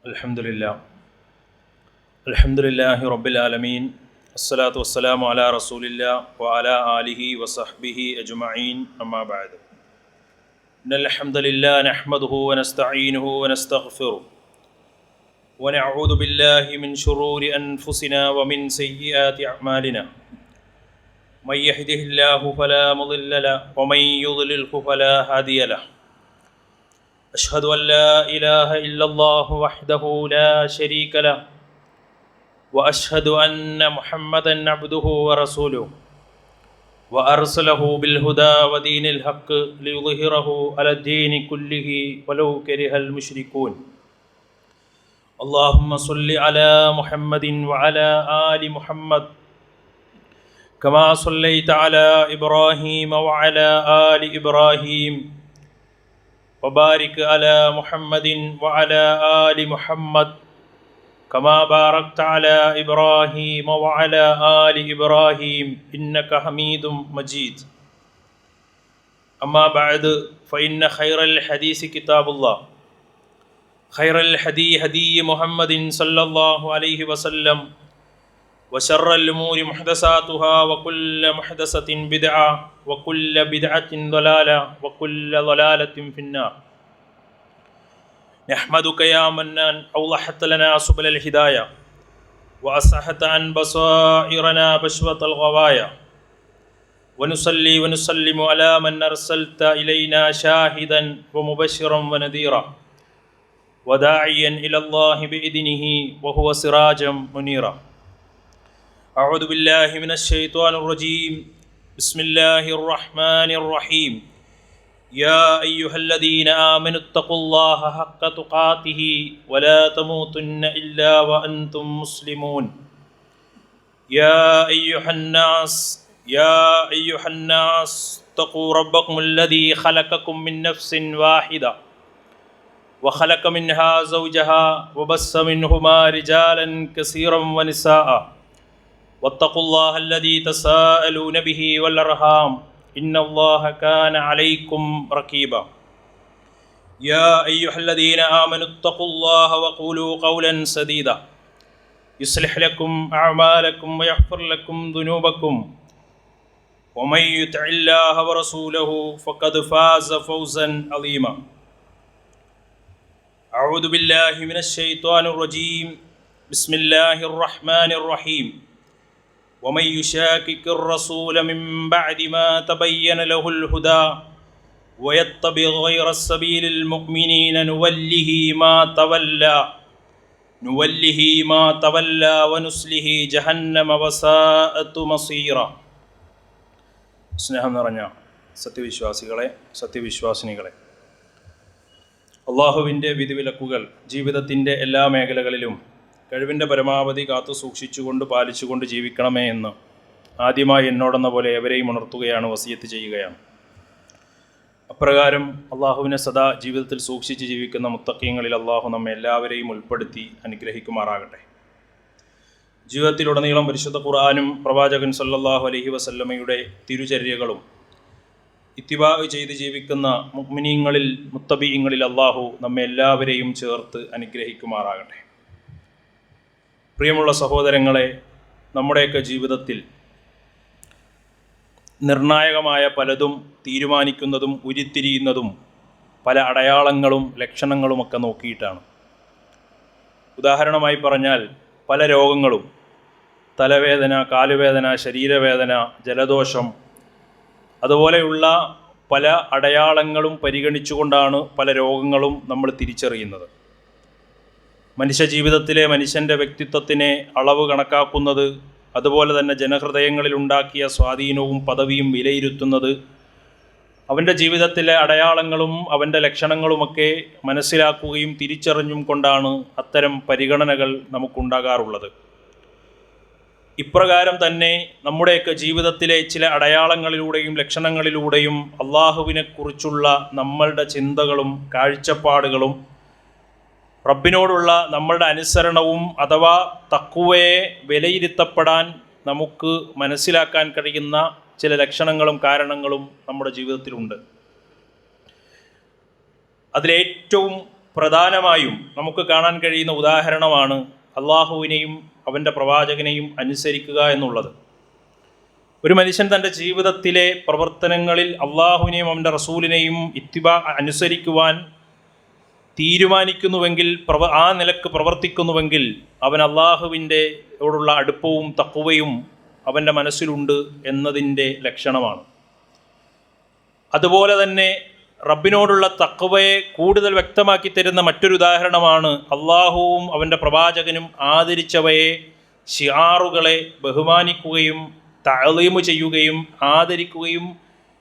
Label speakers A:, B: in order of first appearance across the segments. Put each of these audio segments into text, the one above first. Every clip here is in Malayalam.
A: അൽഹംദുലില്ലാഹി റബ്ബിൽ ആലമീൻ അസ്സലാത്തു വസ്സലാമു അലാ റസൂലില്ലാ വഅലാ ആലിഹി വസഹ്ബിഹി അജ്മഈൻ അമ്മാ ബഅദ്. ഇന്നൽ ഹംദലില്ലാഹി നഹ്മദുഹു വനസ്തഈനുഹു വനസ്തഗ്ഫിറുഹു വനഊദു ബില്ലാഹി മിൻ ശുറൂരി അൻഫുസിനാ വമിൻ സയ്യിആതി അഅ്മാലിനാ മൻ യഹ്ദിഹില്ലാഹു ഫലാ മുളില്ല ലഹു വമൻ യുദ്ലിൽഹു ഫലാ ഹാദിയ ലഹു. أشهد أن لا إله إلا الله وحده لا شريك له وأشهد أن محمدا عبده ورسوله وأرسله بالهدى ودين الحق ليظهره على الدين كله ولو كره المشركون. اللهم صل على محمد وعلى آل محمد كما صليت على إبراهيم وعلى آل إبراهيم وبارك على محمد وعلى آل محمد كما باركت على إبراهيم وعلى آل إبراهيم إنك حميد مجيد. أما بعد فإن خير الحديث كتاب الله خير الهدي هدي محمد صلى الله عليه وسلم وشر الأمور محدثاتها وكل محدثة بدعة وكل بدعة ضلالة وكل ضلالة في النار. نحمدك يا منان أوضحت لنا سبل الهداية وأصحت عن بصائرنا بشوة الغوايا ونصلي ونسلم على من أرسلت إلينا شاهدا ومبشرا ونذيرا وداعيا إلى الله بإذنه وهو سراجا منيرا. أعوذ بالله من الشيطان الرجيم. بسم الله الرحمن الرحيم. يا أيها الذين آمنوا اتقوا الله حق تقاته ولا تموتن إلا وأنتم مسلمون. يا أيها الناس اتقوا ربكم الذي خلقكم من نفس واحدة وخلق منها زوجها وبث منهما رجالا كثيرا ونساء واتقوا الله الذي تساءلون به والأرحام إن الله كان عليكم رقيبا. يا أيها الذين آمنوا اتقوا الله وقولوا قولا سديدا يصلح لكم أعمالكم ويغفر لكم ذنوبكم ومن يطع الله ورسوله فقد فاز فوزا عظيما. أعوذ بالله من الشيطان الرجيم. بسم الله الرحمن الرحيم. ومن يشاكك الرسول من بعد ما تبين له الهدى ويتبع غير السبيل المؤمنين نوله ما تولى ونسله جهنم وساءت مصيرا. സ്നേഹം നിറഞ്ഞ സത്യവിശ്വാസികളെ, സത്യവിശ്വാസിനികളെ, അള്ളാഹുവിൻ്റെ വിധിവിലക്കുകൾ ജീവിതത്തിൻ്റെ എല്ലാ മേഖലകളിലും കഴിവിൻ്റെ പരമാവധി കാത്തു സൂക്ഷിച്ചുകൊണ്ട് പാലിച്ചുകൊണ്ട് ജീവിക്കണമേ എന്ന് ആദ്യമായി എന്നോടെന്ന പോലെ എവരെയും ഉണർത്തുകയാണ്, വസിയത്ത് ചെയ്യുകയാണ്. അപ്രകാരം അള്ളാഹുവിനെ സദാ ജീവിതത്തിൽ സൂക്ഷിച്ച് ജീവിക്കുന്ന മുത്തഖീങ്ങളിൽ അള്ളാഹു നമ്മെ എല്ലാവരെയും ഉൾപ്പെടുത്തി അനുഗ്രഹിക്കുമാറാകട്ടെ. ജീവിതത്തിലുടനീളം പരിശുദ്ധ ഖുർആനും പ്രവാചകൻ സല്ലല്ലാഹു അലൈഹി വസല്ലമയുടെ തിരുചര്യകളും ഇത്തിബാ ചെയ്ത് ജീവിക്കുന്ന മുഅ്മിനീങ്ങളിൽ മുത്തബീങ്ങളിൽ അള്ളാഹു നമ്മെ എല്ലാവരെയും ചേർത്ത് അനുഗ്രഹിക്കുമാറാകട്ടെ. പ്രിയമുള്ള സഹോദരങ്ങളെ, നമ്മുടെയൊക്കെ ജീവിതത്തിൽ നിർണായകമായ പലതും തീരുമാനിക്കുന്നതും ഉരുത്തിരിയുന്നതും പല അടയാളങ്ങളും ലക്ഷണങ്ങളുമൊക്കെ നോക്കിയിട്ടാണ്. ഉദാഹരണമായി പറഞ്ഞാൽ പല രോഗങ്ങളും, തലവേദന, കാലുവേദന, ശരീരവേദന, ജലദോഷം, അതുപോലെയുള്ള പല അടയാളങ്ങളും പരിഗണിച്ചുകൊണ്ടാണ് പല രോഗങ്ങളും നമ്മൾ തിരിച്ചറിയുന്നത്. മനുഷ്യ ജീവിതത്തിലെ മനുഷ്യൻ്റെ വ്യക്തിത്വത്തിനെ അളവ് കണക്കാക്കുന്നത്, അതുപോലെ തന്നെ ജനഹൃദയങ്ങളിൽ ഉണ്ടാക്കിയ സ്വാധീനവും പദവിയും വിലയിരുത്തുന്നത്, അവൻ്റെ ജീവിതത്തിലെ അടയാളങ്ങളും അവൻ്റെ ലക്ഷണങ്ങളുമൊക്കെ മനസ്സിലാക്കുകയും തിരിച്ചറിഞ്ഞും കൊണ്ടാണ് അത്തരം പരിഗണനകൾ നമുക്കുണ്ടാകാറുള്ളത്. ഇപ്രകാരം തന്നെ നമ്മുടെയൊക്കെ ജീവിതത്തിലെ ചില അടയാളങ്ങളിലൂടെയും ലക്ഷണങ്ങളിലൂടെയും അള്ളാഹുവിനെക്കുറിച്ചുള്ള നമ്മളുടെ ചിന്തകളും കാഴ്ചപ്പാടുകളും റബ്ബിനോടുള്ള നമ്മളുടെ അനുസരണവും അഥവാ തഖ്വയെ വിലയിരുത്തപ്പെടാൻ നമുക്ക് മനസ്സിലാക്കാൻ കഴിയുന്ന ചില ലക്ഷണങ്ങളും കാരണങ്ങളും നമ്മുടെ ജീവിതത്തിലുണ്ട്. അതിലേറ്റവും പ്രധാനമായും നമുക്ക് കാണാൻ കഴിയുന്ന ഉദാഹരണമാണ് അള്ളാഹുവിനെയും അവൻ്റെ പ്രവാചകനെയും അനുസരിക്കുക എന്നുള്ളത്. ഒരു മനുഷ്യൻ തൻ്റെ ജീവിതത്തിലെ പ്രവർത്തനങ്ങളിൽ അള്ളാഹുവിനെയും അവൻ്റെ റസൂലിനെയും അനുസരിക്കുവാൻ തീരുമാനിക്കുന്നുവെങ്കിൽ, ആ നിലക്ക് പ്രവർത്തിക്കുന്നുവെങ്കിൽ അവൻ അള്ളാഹുവിൻ്റെയോടുള്ള അടുപ്പവും തഖ്വയും അവൻ്റെ മനസ്സിലുണ്ട് എന്നതിൻ്റെ ലക്ഷണമാണ്. അതുപോലെ തന്നെ റബ്ബിനോടുള്ള തഖ്വയെ കൂടുതൽ വ്യക്തമാക്കി തരുന്ന മറ്റൊരു ഉദാഹരണമാണ് അള്ളാഹുവും അവൻ്റെ പ്രവാചകനും ആദരിച്ചവയെ, ശിആറുകളെ ബഹുമാനിക്കുകയും തഅ്ലീമ് ചെയ്യുകയും ആദരിക്കുകയും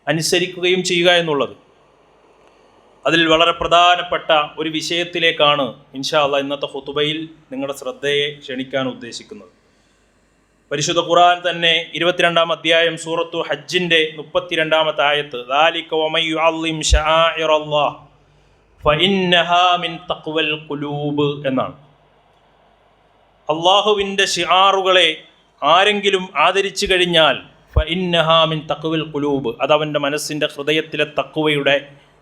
A: അനുസരിക്കുകയും ചെയ്യുക എന്നുള്ളത്. അതിൽ വളരെ പ്രധാനപ്പെട്ട ഒരു വിഷയത്തിലേക്കാണ് ഇൻഷാ അല്ലാഹ് ഇന്നത്തെ ഖുതുബയിൽ നിങ്ങളുടെ ശ്രദ്ധയെ ക്ഷണിക്കാൻ ഉദ്ദേശിക്കുന്നത്. പരിശുദ്ധ ഖുർആൻ തന്നെ 22-ാം അധ്യായം സൂറത്തു ഹജ്ജിൻ്റെ 32-ാമത്തെ ആയത്ത് ദാലിക വമൻ യുഅള്ളിം ശആഇറല്ലാഹ് ഫഇന്നഹാ മിൻ തഖ്വൽ ഖുലൂബ് എന്നാണ്. അള്ളാഹുവിൻ്റെ ശിആറുകളെ ആരെങ്കിലും ആദരിച്ചു കഴിഞ്ഞാൽ ഫഇന്നഹാ മിൻ തഖ്വൽ ഖുലൂബ്, അതവൻ്റെ മനസ്സിൻ്റെ ഹൃദയത്തിലെ തഖ്വയുടെ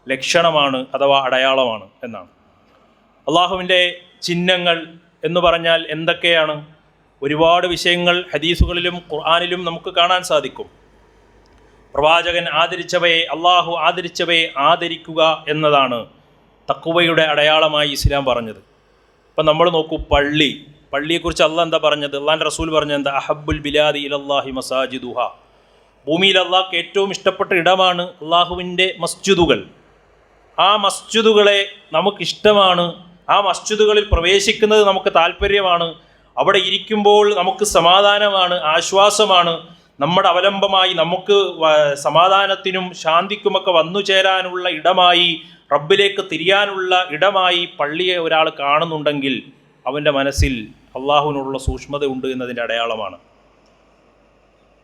A: ലക്ഷണമാണ് അഥവാ അടയാളമാണ് എന്നാണ്. അള്ളാഹുവിൻ്റെ ചിഹ്നങ്ങൾ എന്ന് പറഞ്ഞാൽ എന്തൊക്കെയാണ്? ഒരുപാട് വിഷയങ്ങൾ ഹദീസുകളിലും ഖുർആനിലും നമുക്ക് കാണാൻ സാധിക്കും. പ്രവാചകൻ ആദരിച്ചവയെ, അള്ളാഹു ആദരിച്ചവയെ ആദരിക്കുക എന്നതാണ് തഖ്വയുടെ അടയാളമായി ഇസ്ലാം പറഞ്ഞത്. ഇപ്പം നമ്മൾ നോക്കൂ, പള്ളിയെക്കുറിച്ച് അള്ളാഹ് എന്താ പറഞ്ഞത്? അള്ളാഹിൻ്റെ റസൂൽ പറഞ്ഞത് എന്താ? അഹബ്ബുൽ ബിലാദി ഇലല്ലാഹി മസാജിദുഹ, ഭൂമിയിൽ അള്ളാഹ്ക്ക് ഏറ്റവും ഇഷ്ടപ്പെട്ട ഇടമാണ് അള്ളാഹുവിൻ്റെ മസ്ജിദുകൾ. ആ മസ്ജിദുകളെ നമുക്കിഷ്ടമാണ്, ആ മസ്ജിദുകളിൽ പ്രവേശിക്കുന്നത് നമുക്ക് താല്പര്യമാണ്, അവിടെ ഇരിക്കുമ്പോൾ നമുക്ക് സമാധാനമാണ്, ആശ്വാസമാണ്, നമ്മുടെ അവലംബമായി നമുക്ക് സമാധാനത്തിനും ശാന്തിക്കുമൊക്കെ വന്നു ചേരാനുള്ള ഇടമായി, റബ്ബിലേക്ക് തിരിയാനുള്ള ഇടമായി പള്ളിയെ ഒരാൾ കാണുന്നുണ്ടെങ്കിൽ അവൻ്റെ മനസ്സിൽ അള്ളാഹുവിനോടുള്ള സൂക്ഷ്മത ഉണ്ട് എന്നതിൻ്റെ അടയാളമാണ്.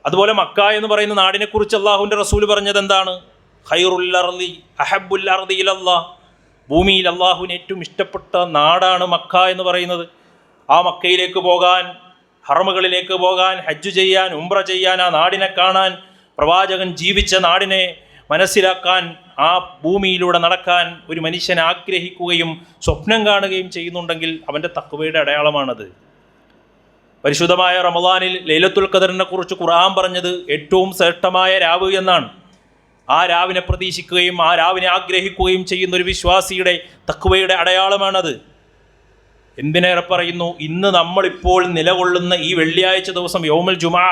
A: അതുപോലെ മക്ക എന്ന് പറയുന്ന നാടിനെക്കുറിച്ച് അള്ളാഹുവിൻ്റെ റസൂൽ പറഞ്ഞത് എന്താണ്? ഖൈറുൽ അർളി അഹബ്ബുൽ അർളി ഇലല്ലാഹ്, ഭൂമിയിൽ അള്ളാഹുവിന് ഏറ്റവും ഇഷ്ടപ്പെട്ട നാടാണ് മക്ക എന്ന് പറയുന്നത്. ആ മക്കയിലേക്ക് പോകാൻ, ഹറമുകളിലേക്ക് പോകാൻ, ഹജ്ജ് ചെയ്യാൻ, ഉംറ ചെയ്യാൻ, ആ നാടിനെ കാണാൻ, പ്രവാചകൻ ജീവിച്ച നാടിനെ മനസ്സിലാക്കാൻ, ആ ഭൂമിയിലൂടെ നടക്കാൻ ഒരു മനുഷ്യൻ ആഗ്രഹിക്കുകയും സ്വപ്നം കാണുകയും ചെയ്യുന്നുണ്ടെങ്കിൽ അവൻ്റെ തഖ്വയുടെ അടയാളമാണത്. പരിശുദ്ധമായ റമളാനിൽ ലൈലത്തുൽ ഖദറിനെ കുറിച്ച് ഖുർആൻ പറഞ്ഞത് ഏറ്റവും ശ്രേഷ്ഠമായ രാവ് എന്നാണ്. ആ രാവിനെ പ്രതീക്ഷിക്കുകയും ആ രാവിനെ ആഗ്രഹിക്കുകയും ചെയ്യുന്ന ഒരു വിശ്വാസിയുടെ തഖ്വയുടെ അടയാളമാണത്. എന്തിനേറെ പറയുന്നു, ഇന്ന് നമ്മളിപ്പോൾ നിലകൊള്ളുന്ന ഈ വെള്ളിയാഴ്ച ദിവസം യൗമുൽ ജുമുഅ,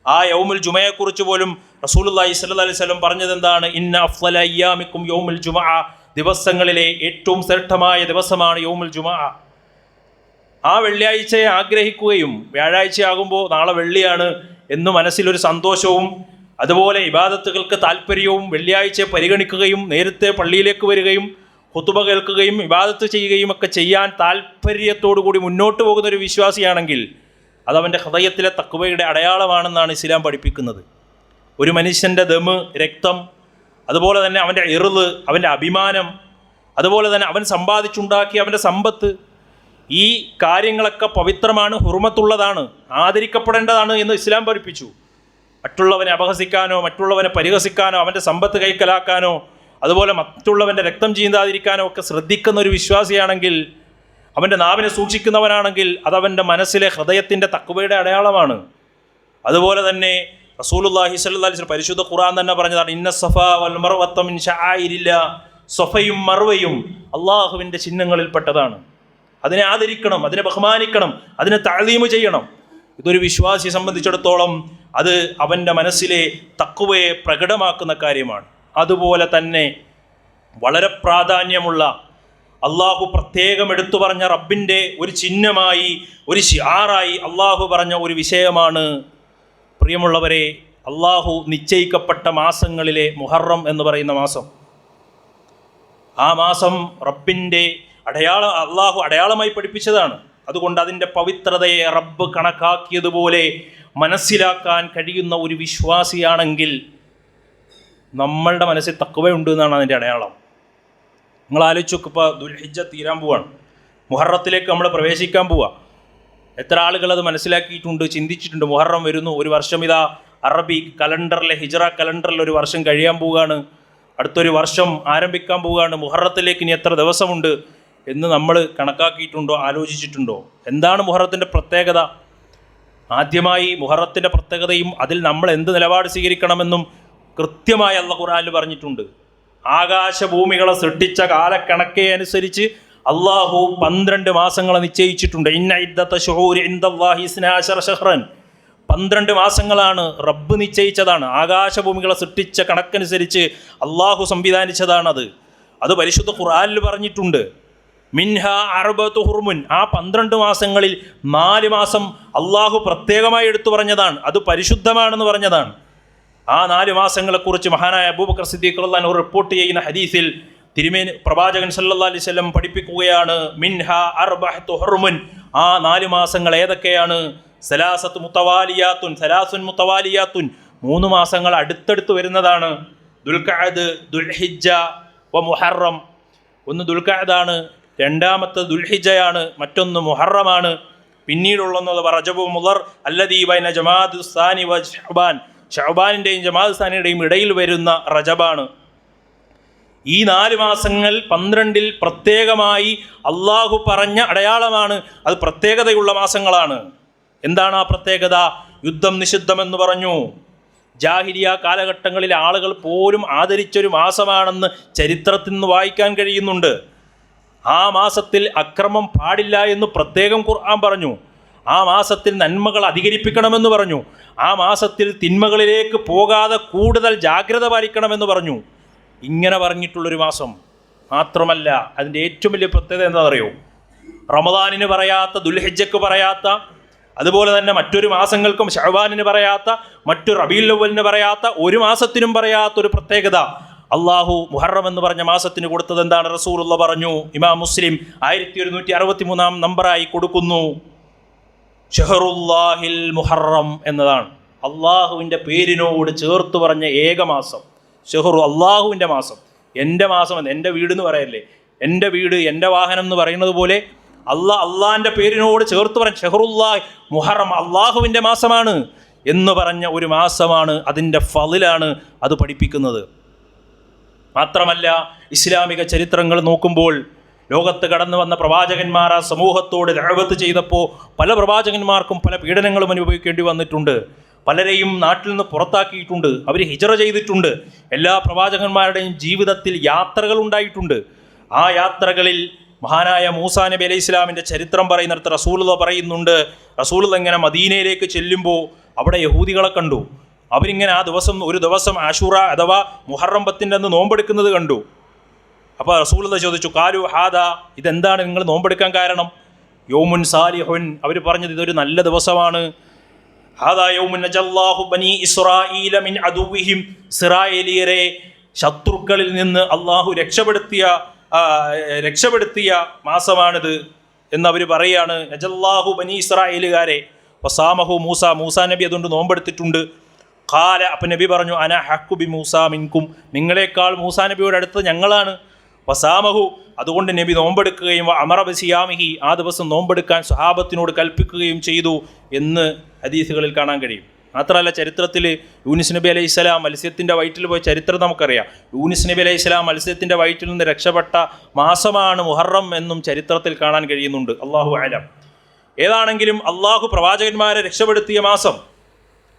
A: ആ യൗമുൽ ജുമുഅയെക്കുറിച്ച് പോലും റസൂലുള്ളാഹി സ്വല്ലല്ലാഹി അലൈഹി വസല്ലം പറഞ്ഞത് എന്താണ്? ഇന്ന അഫ്ളല അയ്യാമിക്കും യൗമുൽ ജുമുഅ, ദിവസങ്ങളിലെ ഏറ്റവും ശ്രേഷ്ഠമായ ദിവസമാണ് യൗമുൽ ജുമുഅ. ആ വെള്ളിയാഴ്ചയെ ആഗ്രഹിക്കുകയും വ്യാഴാഴ്ചയാകുമ്പോൾ നാളെ വെള്ളിയാണ് എന്ന് മനസ്സിലൊരു സന്തോഷവും, അതുപോലെ ഇബാദത്തുകൾക്ക് താല്പര്യവും, വെള്ളിയാഴ്ചയെ പരിഗണിക്കുകയും നേരത്തെ പള്ളിയിലേക്ക് വരികയും ഖുതുബ കേൾക്കുകയും ഇബാദത്ത് ചെയ്യുകയും ഒക്കെ ചെയ്യാൻ താല്പര്യത്തോടു കൂടി മുന്നോട്ട് പോകുന്നൊരു വിശ്വാസിയാണെങ്കിൽ അതവൻ്റെ ഹൃദയത്തിലെ തഖ്വയുടെ അടയാളമാണെന്നാണ് ഇസ്ലാം പഠിപ്പിക്കുന്നത്. ഒരു മനുഷ്യൻ്റെ ദമ്, രക്തം, അതുപോലെ തന്നെ അവൻ്റെ ഇർള്, അവൻ്റെ അഭിമാനം, അതുപോലെ തന്നെ അവൻ സമ്പാദിച്ചുണ്ടാക്കിയ അവൻ്റെ സമ്പത്ത്, ഈ കാര്യങ്ങളൊക്കെ പവിത്രമാണ്, ഹുർമത്തുള്ളതാണ്, ആദരിക്കപ്പെടേണ്ടതാണ് എന്ന് ഇസ്ലാം പഠിപ്പിച്ചു. മറ്റുള്ളവനെ അപഹസിക്കാനോ മറ്റുള്ളവനെ പരിഹസിക്കാനോ അവൻ്റെ സമ്പത്ത് കൈക്കലാക്കാനോ അതുപോലെ മറ്റുള്ളവൻ്റെ രക്തം ചീന്താതിരിക്കാനോ ഒക്കെ ശ്രദ്ധിക്കുന്ന ഒരു വിശ്വാസിയാണെങ്കിൽ, അവൻ്റെ നാവിനെ സൂക്ഷിക്കുന്നവനാണെങ്കിൽ അതവൻ്റെ മനസ്സിലെ ഹൃദയത്തിൻ്റെ തഖ്വയുടെ അടയാളമാണ്. അതുപോലെ തന്നെ റസൂലുള്ളാഹി സ്വല്ലല്ലാഹി അലൈഹി വസല്ലം പരിശുദ്ധ ഖുർആൻ തന്നെ പറഞ്ഞതാണ്, ഇന്ന സഫാ വൽ മർവത മിൻ ശആഇരില്ലാഹ്, സഫയും മർവയും അള്ളാഹുവിൻ്റെ ചിഹ്നങ്ങളിൽപ്പെട്ടതാണ്. അതിനെ ആദരിക്കണം, അതിനെ ബഹുമാനിക്കണം, അതിനെ തഅ്ലീം ചെയ്യണം. ഇതൊരു വിശ്വാസിയെ സംബന്ധിച്ചിടത്തോളം അത് അവൻ്റെ മനസ്സിലെ തഖ്വയെ പ്രകടമാക്കുന്ന കാര്യമാണ്. അതുപോലെ തന്നെ വളരെ പ്രാധാന്യമുള്ള, അള്ളാഹു പ്രത്യേകം എടുത്തു പറഞ്ഞ റബ്ബിൻ്റെ ഒരു ചിഹ്നമായി, ഒരു ശിആറായി അള്ളാഹു പറഞ്ഞ ഒരു വിഷയമാണ്, പ്രിയമുള്ളവരെ, അള്ളാഹു നിശ്ചയിക്കപ്പെട്ട മാസങ്ങളിലെ മുഹറം എന്ന് പറയുന്ന മാസം. ആ മാസം റബ്ബിൻ്റെ അള്ളാഹു അടയാളമായി പഠിപ്പിച്ചതാണ്. അതുകൊണ്ട് അതിൻ്റെ പവിത്രതയെ റബ്ബ് കണക്കാക്കിയതുപോലെ മനസ്സിലാക്കാൻ കഴിയുന്ന ഒരു വിശ്വാസിയാണെങ്കിൽ നമ്മളുടെ മനസ്സിൽ തഖ്വയുണ്ട് എന്നാണ് അതിൻ്റെ അടയാളം. നിങ്ങൾ ആലോചിച്ച് നോക്ക്, ഇപ്പോൾ ദുൽഹിജ്ജ തീരാൻ പോവാണ്, മുഹറത്തിലേക്ക് നമ്മൾ പ്രവേശിക്കാൻ പോവുക. എത്ര ആളുകൾ അത് മനസ്സിലാക്കിയിട്ടുണ്ട്, ചിന്തിച്ചിട്ടുണ്ട്? മുഹറം വരുന്നു, ഒരു വർഷം ഇതാ അറബി കലണ്ടറിലെ, ഹിജ്റ കലണ്ടറിൽ ഒരു വർഷം കഴിയാൻ പോവുകയാണ്, അടുത്തൊരു വർഷം ആരംഭിക്കാൻ പോവുകയാണ്, മുഹറത്തിലേക്ക് ഇനി എത്ര ദിവസമുണ്ട് എന്ന് നമ്മൾ കണക്കാക്കിയിട്ടുണ്ടോ, ആലോചിച്ചിട്ടുണ്ടോ? എന്താണ് മുഹറത്തിൻ്റെ പ്രത്യേകത? ആദ്യമായി മുഹറത്തിൻ്റെ പ്രത്യേകതയും അതിൽ നമ്മൾ എന്ത് നിലപാട് സ്വീകരിക്കണമെന്നും കൃത്യമായി അല്ലാഹു ഖുർആനിൽ പറഞ്ഞിട്ടുണ്ട്. ആകാശഭൂമികളെ സൃഷ്ടിച്ച കാലക്കണക്കെ അനുസരിച്ച് അള്ളാഹു 12 മാസങ്ങളെ നിശ്ചയിച്ചിട്ടുണ്ട്. ഇന്ന ഇദ്ദത ശുഹൂരി ഇൻദല്ലാഹി 12 ശഹ്റൻ. 12 മാസങ്ങളാണ് റബ്ബ് നിശ്ചയിച്ചതാണ്. ആകാശഭൂമികളെ സൃഷ്ടിച്ച കണക്കനുസരിച്ച് അള്ളാഹു സംവിധാനിച്ചതാണത്. അത് പരിശുദ്ധ ഖുർആനിൽ പറഞ്ഞിട്ടുണ്ട്. മിൻഹ അർബഅതു ഹുർമുൻ. ആ 12 മാസങ്ങളിൽ 4 മാസം അള്ളാഹു പ്രത്യേകമായി എടുത്തു പറഞ്ഞതാണ്, അത് പരിശുദ്ധമാണെന്ന് പറഞ്ഞതാണ്. ആ 4 മാസങ്ങളെക്കുറിച്ച് മഹാനായ അബൂബക്കർ സിദ്ദീഖ് റളിയല്ലാഹു അൻഹു റിപ്പോർട്ട് ചെയ്യുന്ന ഹദീസിൽ തിരുമേനി പ്രവാചകൻ സല്ലല്ലാഹു അലൈഹി വസല്ലം പഠിപ്പിക്കുകയാണ്, മിൻഹ അർബഅതു ഹുർമുൻ. ആ 4 മാസങ്ങൾ ഏതൊക്കെയാണ്? സലാസത്തു മുത്തവാലിയാത്തുൻ, സലാസുൻ മുത്തവാലിയാത്തുൻ. 3 മാസങ്ങൾ അടുത്തടുത്ത് വരുന്നതാണ്. ദുൽഖഅദ്, ദുൽഹിജ്ജ വ മുഹറം. ഒന്ന് ദുൽഖഅദാണ്, രണ്ടാമത്തെ ദുൽഹിജ്ജയാണ്, മറ്റൊന്ന് മുഹറമാണ്. പിന്നീടുള്ളത് റജബു മുദർ അല്ലദീ ബൈന ജമാഅദു സാനി വ ശഅബാൻ. ശഅബാനിൻ്റെയും ജമാഅത്ത് സാനിയുടെയും ഇടയിൽ വരുന്ന റജബാണ്. ഈ 4 മാസങ്ങൾ 12 പ്രത്യേകമായി അള്ളാഹു പറഞ്ഞ അടയാളമാണ്. അത് പ്രത്യേകതയുള്ള മാസങ്ങളാണ്. എന്താണ് ആ പ്രത്യേകത? യുദ്ധം നിഷിദ്ധമെന്ന് പറഞ്ഞു. ജാഹിലിയ കാലഘട്ടങ്ങളിൽ ആളുകൾ പോലും ആദരിച്ചൊരു മാസമാണെന്ന് ചരിത്രത്തിൽ നിന്ന് വായിക്കാൻ കഴിയുന്നുണ്ട്. ആ മാസത്തിൽ അക്രമം പാടില്ല എന്ന് പ്രത്യേകം ഖുർആൻ പറഞ്ഞു. ആ മാസത്തിൽ നന്മകൾ അധികരിപ്പിക്കണമെന്ന് പറഞ്ഞു. ആ മാസത്തിൽ തിന്മകളിലേക്ക് പോകാതെ കൂടുതൽ ജാഗ്രത പാലിക്കണമെന്ന് പറഞ്ഞു. ഇങ്ങനെ പറഞ്ഞിട്ടുള്ളൊരു മാസം മാത്രമല്ല, അതിൻ്റെ ഏറ്റവും വലിയ പ്രത്യേകത എന്താ അറിയോ? റമദാനിന് പറയാത്ത, ദുൽഹിജ്ജക്ക് പറയാത്ത, അതുപോലെ തന്നെ മറ്റൊരു മാസങ്ങൾക്കും ശഅബാനിന് പറയാത്ത, മറ്റു റബീഉൽ അവ്വലിന് പറയാത്ത, ഒരു മാസത്തിനും പറയാത്തൊരു പ്രത്യേകത അള്ളാഹു മുഹറം എന്ന് പറഞ്ഞ മാസത്തിന് കൊടുത്തത് എന്താണ്? റസൂലുള്ളാഹി പറഞ്ഞു, ഇമാം മുസ്ലിം 1163 നമ്പറായി കൊടുക്കുന്നു, ഷഹറുല്ലാഹിൽ മുഹറം എന്നതാണ്. അള്ളാഹുവിൻ്റെ പേരിനോട് ചേർത്ത് പറഞ്ഞ ഏക മാസം ഷഹറു, അള്ളാഹുവിൻ്റെ മാസം. എൻ്റെ മാസം എന്ന്, എൻ്റെ വീട് എന്ന് പറയല്ലേ, എൻ്റെ വീട്, എൻ്റെ വാഹനം എന്ന് പറയുന്നത് പോലെ അള്ളാഹിൻ്റെ പേരിനോട് ചേർത്ത് പറഞ്ഞ ഷഹറുല്ലാഹി മുഹറം, അള്ളാഹുവിൻ്റെ മാസമാണ് എന്ന് പറഞ്ഞ ഒരു മാസമാണ്. അതിൻ്റെ ഫളിലാണ് അത് പഠിപ്പിക്കുന്നത്. മാത്രമല്ല, ഇസ്ലാമിക ചരിത്രങ്ങൾ നോക്കുമ്പോൾ ലോകത്ത് കടന്നു വന്ന പ്രവാചകന്മാർ ആ സമൂഹത്തോട് ദഅവത്ത് ചെയ്തപ്പോൾ പല പ്രവാചകന്മാർക്കും പല പീഡനങ്ങളും അനുഭവിക്കേണ്ടി വന്നിട്ടുണ്ട്. പലരെയും നാട്ടിൽ നിന്ന് പുറത്താക്കിയിട്ടുണ്ട്. അവർ ഹിജ്റ ചെയ്തിട്ടുണ്ട്. എല്ലാ പ്രവാചകന്മാരുടെയും ജീവിതത്തിൽ യാത്രകൾ ഉണ്ടായിട്ടുണ്ട്. ആ യാത്രകളിൽ മഹാനായ മൂസാ നബി അലൈഹി ഇസ്ലാമിൻ്റെ ചരിത്രം പറയുന്നിടത്ത് റസൂലുള്ളാഹി പറയുന്നുണ്ട്, റസൂലുള്ളാഹി ഇങ്ങനെ മദീനയിലേക്ക് ചെല്ലുമ്പോൾ അവിടെ യഹൂദികളെ കണ്ടു. അവരിങ്ങനെ ഒരു ദിവസം ആശൂറ അഥവാ മുഹറം 10 അന്ന് നോമ്പെടുക്കുന്നത് കണ്ടു. അപ്പോൾ റസൂലുള്ളാഹി ചോദിച്ചു, കാലു ഹാദ, ഇതെന്താണ് നിങ്ങൾ നോമ്പെടുക്കാൻ കാരണം? യൗമുൻ സാലിഹുൻ, അവർ പറഞ്ഞത് ഇതൊരു നല്ല ദിവസമാണ്. ഹാദാ യൗമുൻ നജല്ലാഹു ബനി ഇസ്രായീല മിൻ അദുവിഹിം, ഇസ്രായേലിയരെ ശത്രുക്കളിൽ നിന്ന് അള്ളാഹു രക്ഷപ്പെടുത്തിയ മാസമാണിത് എന്നവർ പറയാണ്. നജല്ലാഹു ബനി ഇസ്രായേലുകാരെ. വസാമഹു മൂസാ നബി അതുകൊണ്ട് നോമ്പെടുത്തിട്ടുണ്ട്. ഖാല, അപ്പം നബി പറഞ്ഞു, അന ഹഖു ബി മൂസാ മിൻകും, നിങ്ങളെക്കാൾ മൂസാ നബിയോട് അടുത്ത് ഞങ്ങളാണ്. വസാമഹു, അതുകൊണ്ട് നബി നോമ്പെടുക്കുകയും അമറ ബിസിയാമിഹി, ആ ദിവസം നോമ്പെടുക്കാൻ സ്വഹാബത്തിനോട് കൽപ്പിക്കുകയും ചെയ്തു എന്ന് ഹദീസുകളിൽ കാണാൻ കഴിയും. മാത്രമല്ല, ചരിത്രത്തിൽ യൂനിസ് നബി അലൈഹി സ്വലാം മത്സ്യത്തിൻ്റെ വയറ്റിൽ പോയ ചരിത്രം നമുക്കറിയാം. യൂനിസ് നബി അലൈഹി സ്വലാം മത്സ്യത്തിൻ്റെ വയറ്റിൽ നിന്ന് രക്ഷപ്പെട്ട മാസമാണ് മുഹറം എന്നും ചരിത്രത്തിൽ കാണാൻ കഴിയുന്നുണ്ട്. അല്ലാഹു അലം. ഏതാണെങ്കിലും അള്ളാഹു പ്രവാചകന്മാരെ രക്ഷപ്പെടുത്തിയ മാസം.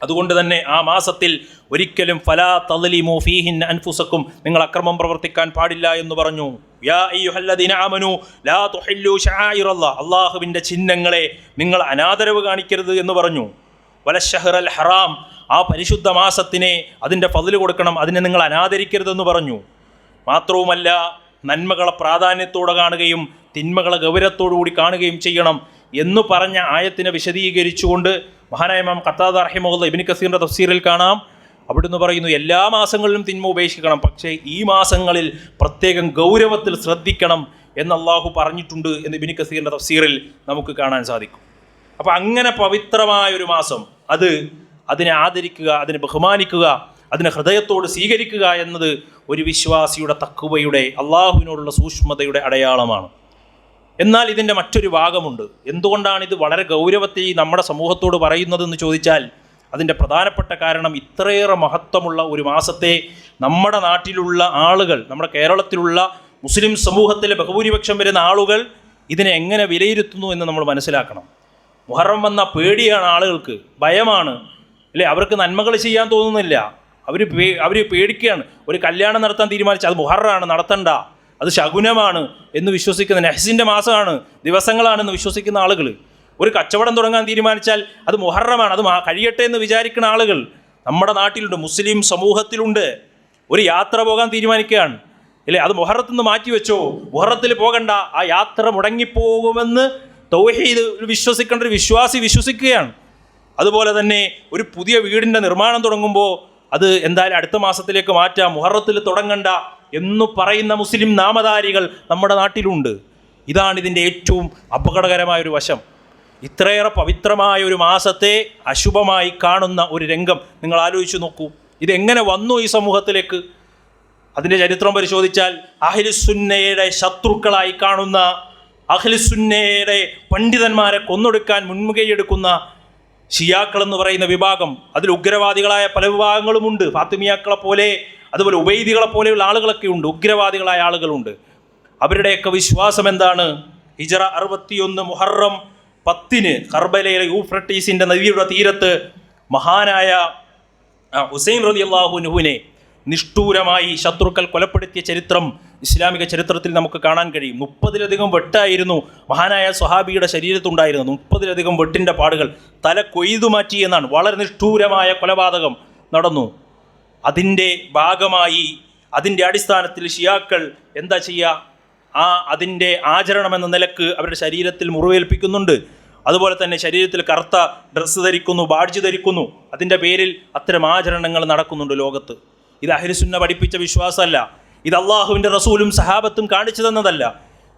A: അതുകൊണ്ട് തന്നെ ആ മാസത്തിൽ ഒരിക്കലും ഫലാ തളിമു ഫീഹിൻ അൻഫുസക്കും, നിങ്ങൾ അക്രമം പ്രവർത്തിക്കാൻ പാടില്ല എന്ന് പറഞ്ഞു. യാ അയ്യുഹല്ലദീന ആമനു ലാ തുഹില്ലു ശആയിറല്ലാഹ്, അള്ളാഹുവിൻ്റെ ചിഹ്നങ്ങളെ നിങ്ങൾ അനാദരവ് കാണിക്കരുത് എന്ന് പറഞ്ഞു. വലശഹ്റൽ ഹറാം, ആ പരിശുദ്ധ മാസത്തിനെ അതിൻ്റെ ഫളിൽ കൊടുക്കണം, അതിനെ നിങ്ങൾ അനാദരിക്കരുതെന്ന് പറഞ്ഞു. മാത്രവുമല്ല, നന്മകളെ പ്രാധാന്യത്തോടെ കാണുകയും തിന്മകളെ ഗൗരവത്തോടു കൂടി കാണുകയും ചെയ്യണം എന്ന് പറഞ്ഞ ആയത്തിനെ വിശദീകരിച്ചുകൊണ്ട് മഹാനായ ഇമാം ഖത്താദ റഹിമഹുല്ലാഹ് ഇബ്നു കസീറിൻ്റെ തഫ്സീറിൽ കാണാം. അവിടുന്ന് പറയുന്നു, എല്ലാ മാസങ്ങളിലും തിന്മ ഉപേക്ഷിക്കണം, പക്ഷേ ഈ മാസങ്ങളിൽ പ്രത്യേകം ഗൗരവത്തിൽ ശ്രദ്ധിക്കണം എന്ന് അള്ളാഹു പറഞ്ഞിട്ടുണ്ട് എന്ന് ഇബ്നു കസീറിൻ്റെ തഫ്സീറിൽ നമുക്ക് കാണാൻ സാധിക്കും. അപ്പോൾ അങ്ങനെ പവിത്രമായൊരു മാസം, അതിനെ ആദരിക്കുക, അതിനെ ബഹുമാനിക്കുക, അതിനെ ഹൃദയത്തോട് സ്വീകരിക്കുക എന്നത് ഒരു വിശ്വാസിയുടെ തഖ്വയുടെ, അള്ളാഹുവിനോടുള്ള സൂക്ഷ്മതയുടെ അടയാളമാണ്. എന്നാൽ ഇതിൻ്റെ മറ്റൊരു ഭാഗമുണ്ട്. എന്തുകൊണ്ടാണ് ഇത് വളരെ ഗൗരവത്തിൽ നമ്മുടെ സമൂഹത്തോട് പറയുന്നതെന്ന് ചോദിച്ചാൽ അതിൻ്റെ പ്രധാനപ്പെട്ട കാരണം, ഇത്രയേറെ മഹത്വമുള്ള ഒരു മാസത്തെ നമ്മുടെ നാട്ടിലുള്ള ആളുകൾ, നമ്മുടെ കേരളത്തിലുള്ള മുസ്ലിം സമൂഹത്തിലെ ബഹുഭൂരിപക്ഷം വരുന്ന ആളുകൾ ഇതിനെ എങ്ങനെ വിലയിരുത്തുന്നു എന്ന് നമ്മൾ മനസ്സിലാക്കണം. മുഹറം വന്ന പേടിയാണ് ആളുകൾക്ക്, ഭയമാണ് അല്ലേ, അവർക്ക് നന്മകൾ ചെയ്യാൻ തോന്നുന്നില്ല, അവർ പേടിക്കുകയാണ്. ഒരു കല്യാണം നടത്താൻ തീരുമാനിച്ചാൽ അത് മുഹറമാണ്, നടത്തണ്ട, അത് ശകുനമാണ് എന്ന് വിശ്വസിക്കുന്ന, നെഹ്സിൻ്റെ മാസമാണ്, ദിവസങ്ങളാണെന്ന് വിശ്വസിക്കുന്ന ആളുകൾ. ഒരു കച്ചവടം തുടങ്ങാൻ തീരുമാനിച്ചാൽ അത് മുഹറമാണ്, അത് കഴിയട്ടെ എന്ന് വിചാരിക്കുന്ന ആളുകൾ നമ്മുടെ നാട്ടിലുണ്ട്, മുസ്ലിം സമൂഹത്തിലുണ്ട്. ഒരു യാത്ര പോകാൻ തീരുമാനിക്കുകയാണ് അല്ലേ, അത് മുഹറത്തിൽ നിന്ന് മാറ്റിവെച്ചോ, മുഹറത്തിൽ പോകണ്ട, ആ യാത്ര മുടങ്ങിപ്പോകുമെന്ന് തൗഹീദ് വിശ്വസിക്കേണ്ട ഒരു വിശ്വാസി വിശ്വസിക്കുകയാണ്. അതുപോലെ തന്നെ ഒരു പുതിയ വീടിൻ്റെ നിർമ്മാണം തുടങ്ങുമ്പോൾ അത് എന്തായാലും അടുത്ത മാസത്തിലേക്ക് മാറ്റാം, മുഹറത്തിൽ തുടങ്ങണ്ട എന്ന് പറയുന്ന മുസ്ലിം നാമധാരികൾ നമ്മുടെ നാട്ടിലുണ്ട്. ഇതാണ് ഇതിൻ്റെ ഏറ്റവും അപകടകരമായൊരു വശം. ഇത്രയേറെ പവിത്രമായ ഒരു മാസത്തെ അശുഭമായി കാണുന്ന ഒരു രംഗം നിങ്ങൾ ആലോചിച്ച് നോക്കൂ. ഇതെങ്ങനെ വന്നു ഈ സമൂഹത്തിലേക്ക്? അതിൻ്റെ ചരിത്രം പരിശോധിച്ചാൽ അഹ്ലുസുന്നയുടെ ശത്രുക്കളായി കാണുന്ന, അഹ്ലുസുന്നയുടെ പണ്ഡിതന്മാരെ കൊന്നൊടുക്കാൻ മുൻകൈയെടുക്കുന്ന ഷിയാക്കൾ എന്ന് പറയുന്ന വിഭാഗം, അതിൽ ഉഗ്രവാദികളായ പല വിഭാഗങ്ങളുമുണ്ട്. ഫാത്തിമിയാക്കളെ പോലെ, അതുപോലെ ഉബൈദികളെ പോലെയുള്ള ആളുകളൊക്കെ ഉണ്ട്, ഉഗ്രവാദികളായ ആളുകളുണ്ട്. അവരുടെയൊക്കെ വിശ്വാസം എന്താണ്? ഹിജറ 61 മുഹറം 10 കർബലയിലെ യൂഫ്രട്ടീസിൻ്റെ നദിയുടെ തീരത്ത് മഹാനായ ഹുസൈൻ റളിയല്ലാഹു അൻഹുവിനെ നിഷ്ഠൂരമായി ശത്രുക്കൾ കൊലപ്പെടുത്തിയ ചരിത്രം ഇസ്ലാമിക ചരിത്രത്തിൽ നമുക്ക് കാണാൻ കഴിയും. 30-ലധികം വെട്ടായിരുന്നു മഹാനായ സ്വഹാബിയുടെ ശരീരത്തുണ്ടായിരുന്നത്. 30-ലധികം വെട്ടിൻ്റെ പാടുകൾ, തല കൊയ്തു മാറ്റി എന്നാണ്. വളരെ നിഷ്ഠൂരമായ കൊലപാതകം നടന്നു. അതിൻ്റെ ഭാഗമായി, അതിൻ്റെ അടിസ്ഥാനത്തിൽ ഷിയാക്കൾ എന്താ ചെയ്യുക? അതിൻ്റെ ആചരണമെന്ന നിലക്ക് അവരുടെ ശരീരത്തിൽ മുറിവേൽപ്പിക്കുന്നുണ്ട്. അതുപോലെ തന്നെ ശരീരത്തിൽ കറുത്ത ഡ്രസ്സ് ധരിക്കുന്നു, ബാഡ്ജ് ധരിക്കുന്നു. അതിൻ്റെ പേരിൽ അത്തരം ആചരണങ്ങൾ നടക്കുന്നുണ്ട് ലോകത്ത്. ഇത് അഹ്ലുസുന്ന പഠിപ്പിച്ച വിശ്വാസമല്ല, ഇത് അള്ളാഹുവിൻ്റെ റസൂലും സഹാബത്തും കാണിച്ചു തന്നതല്ല.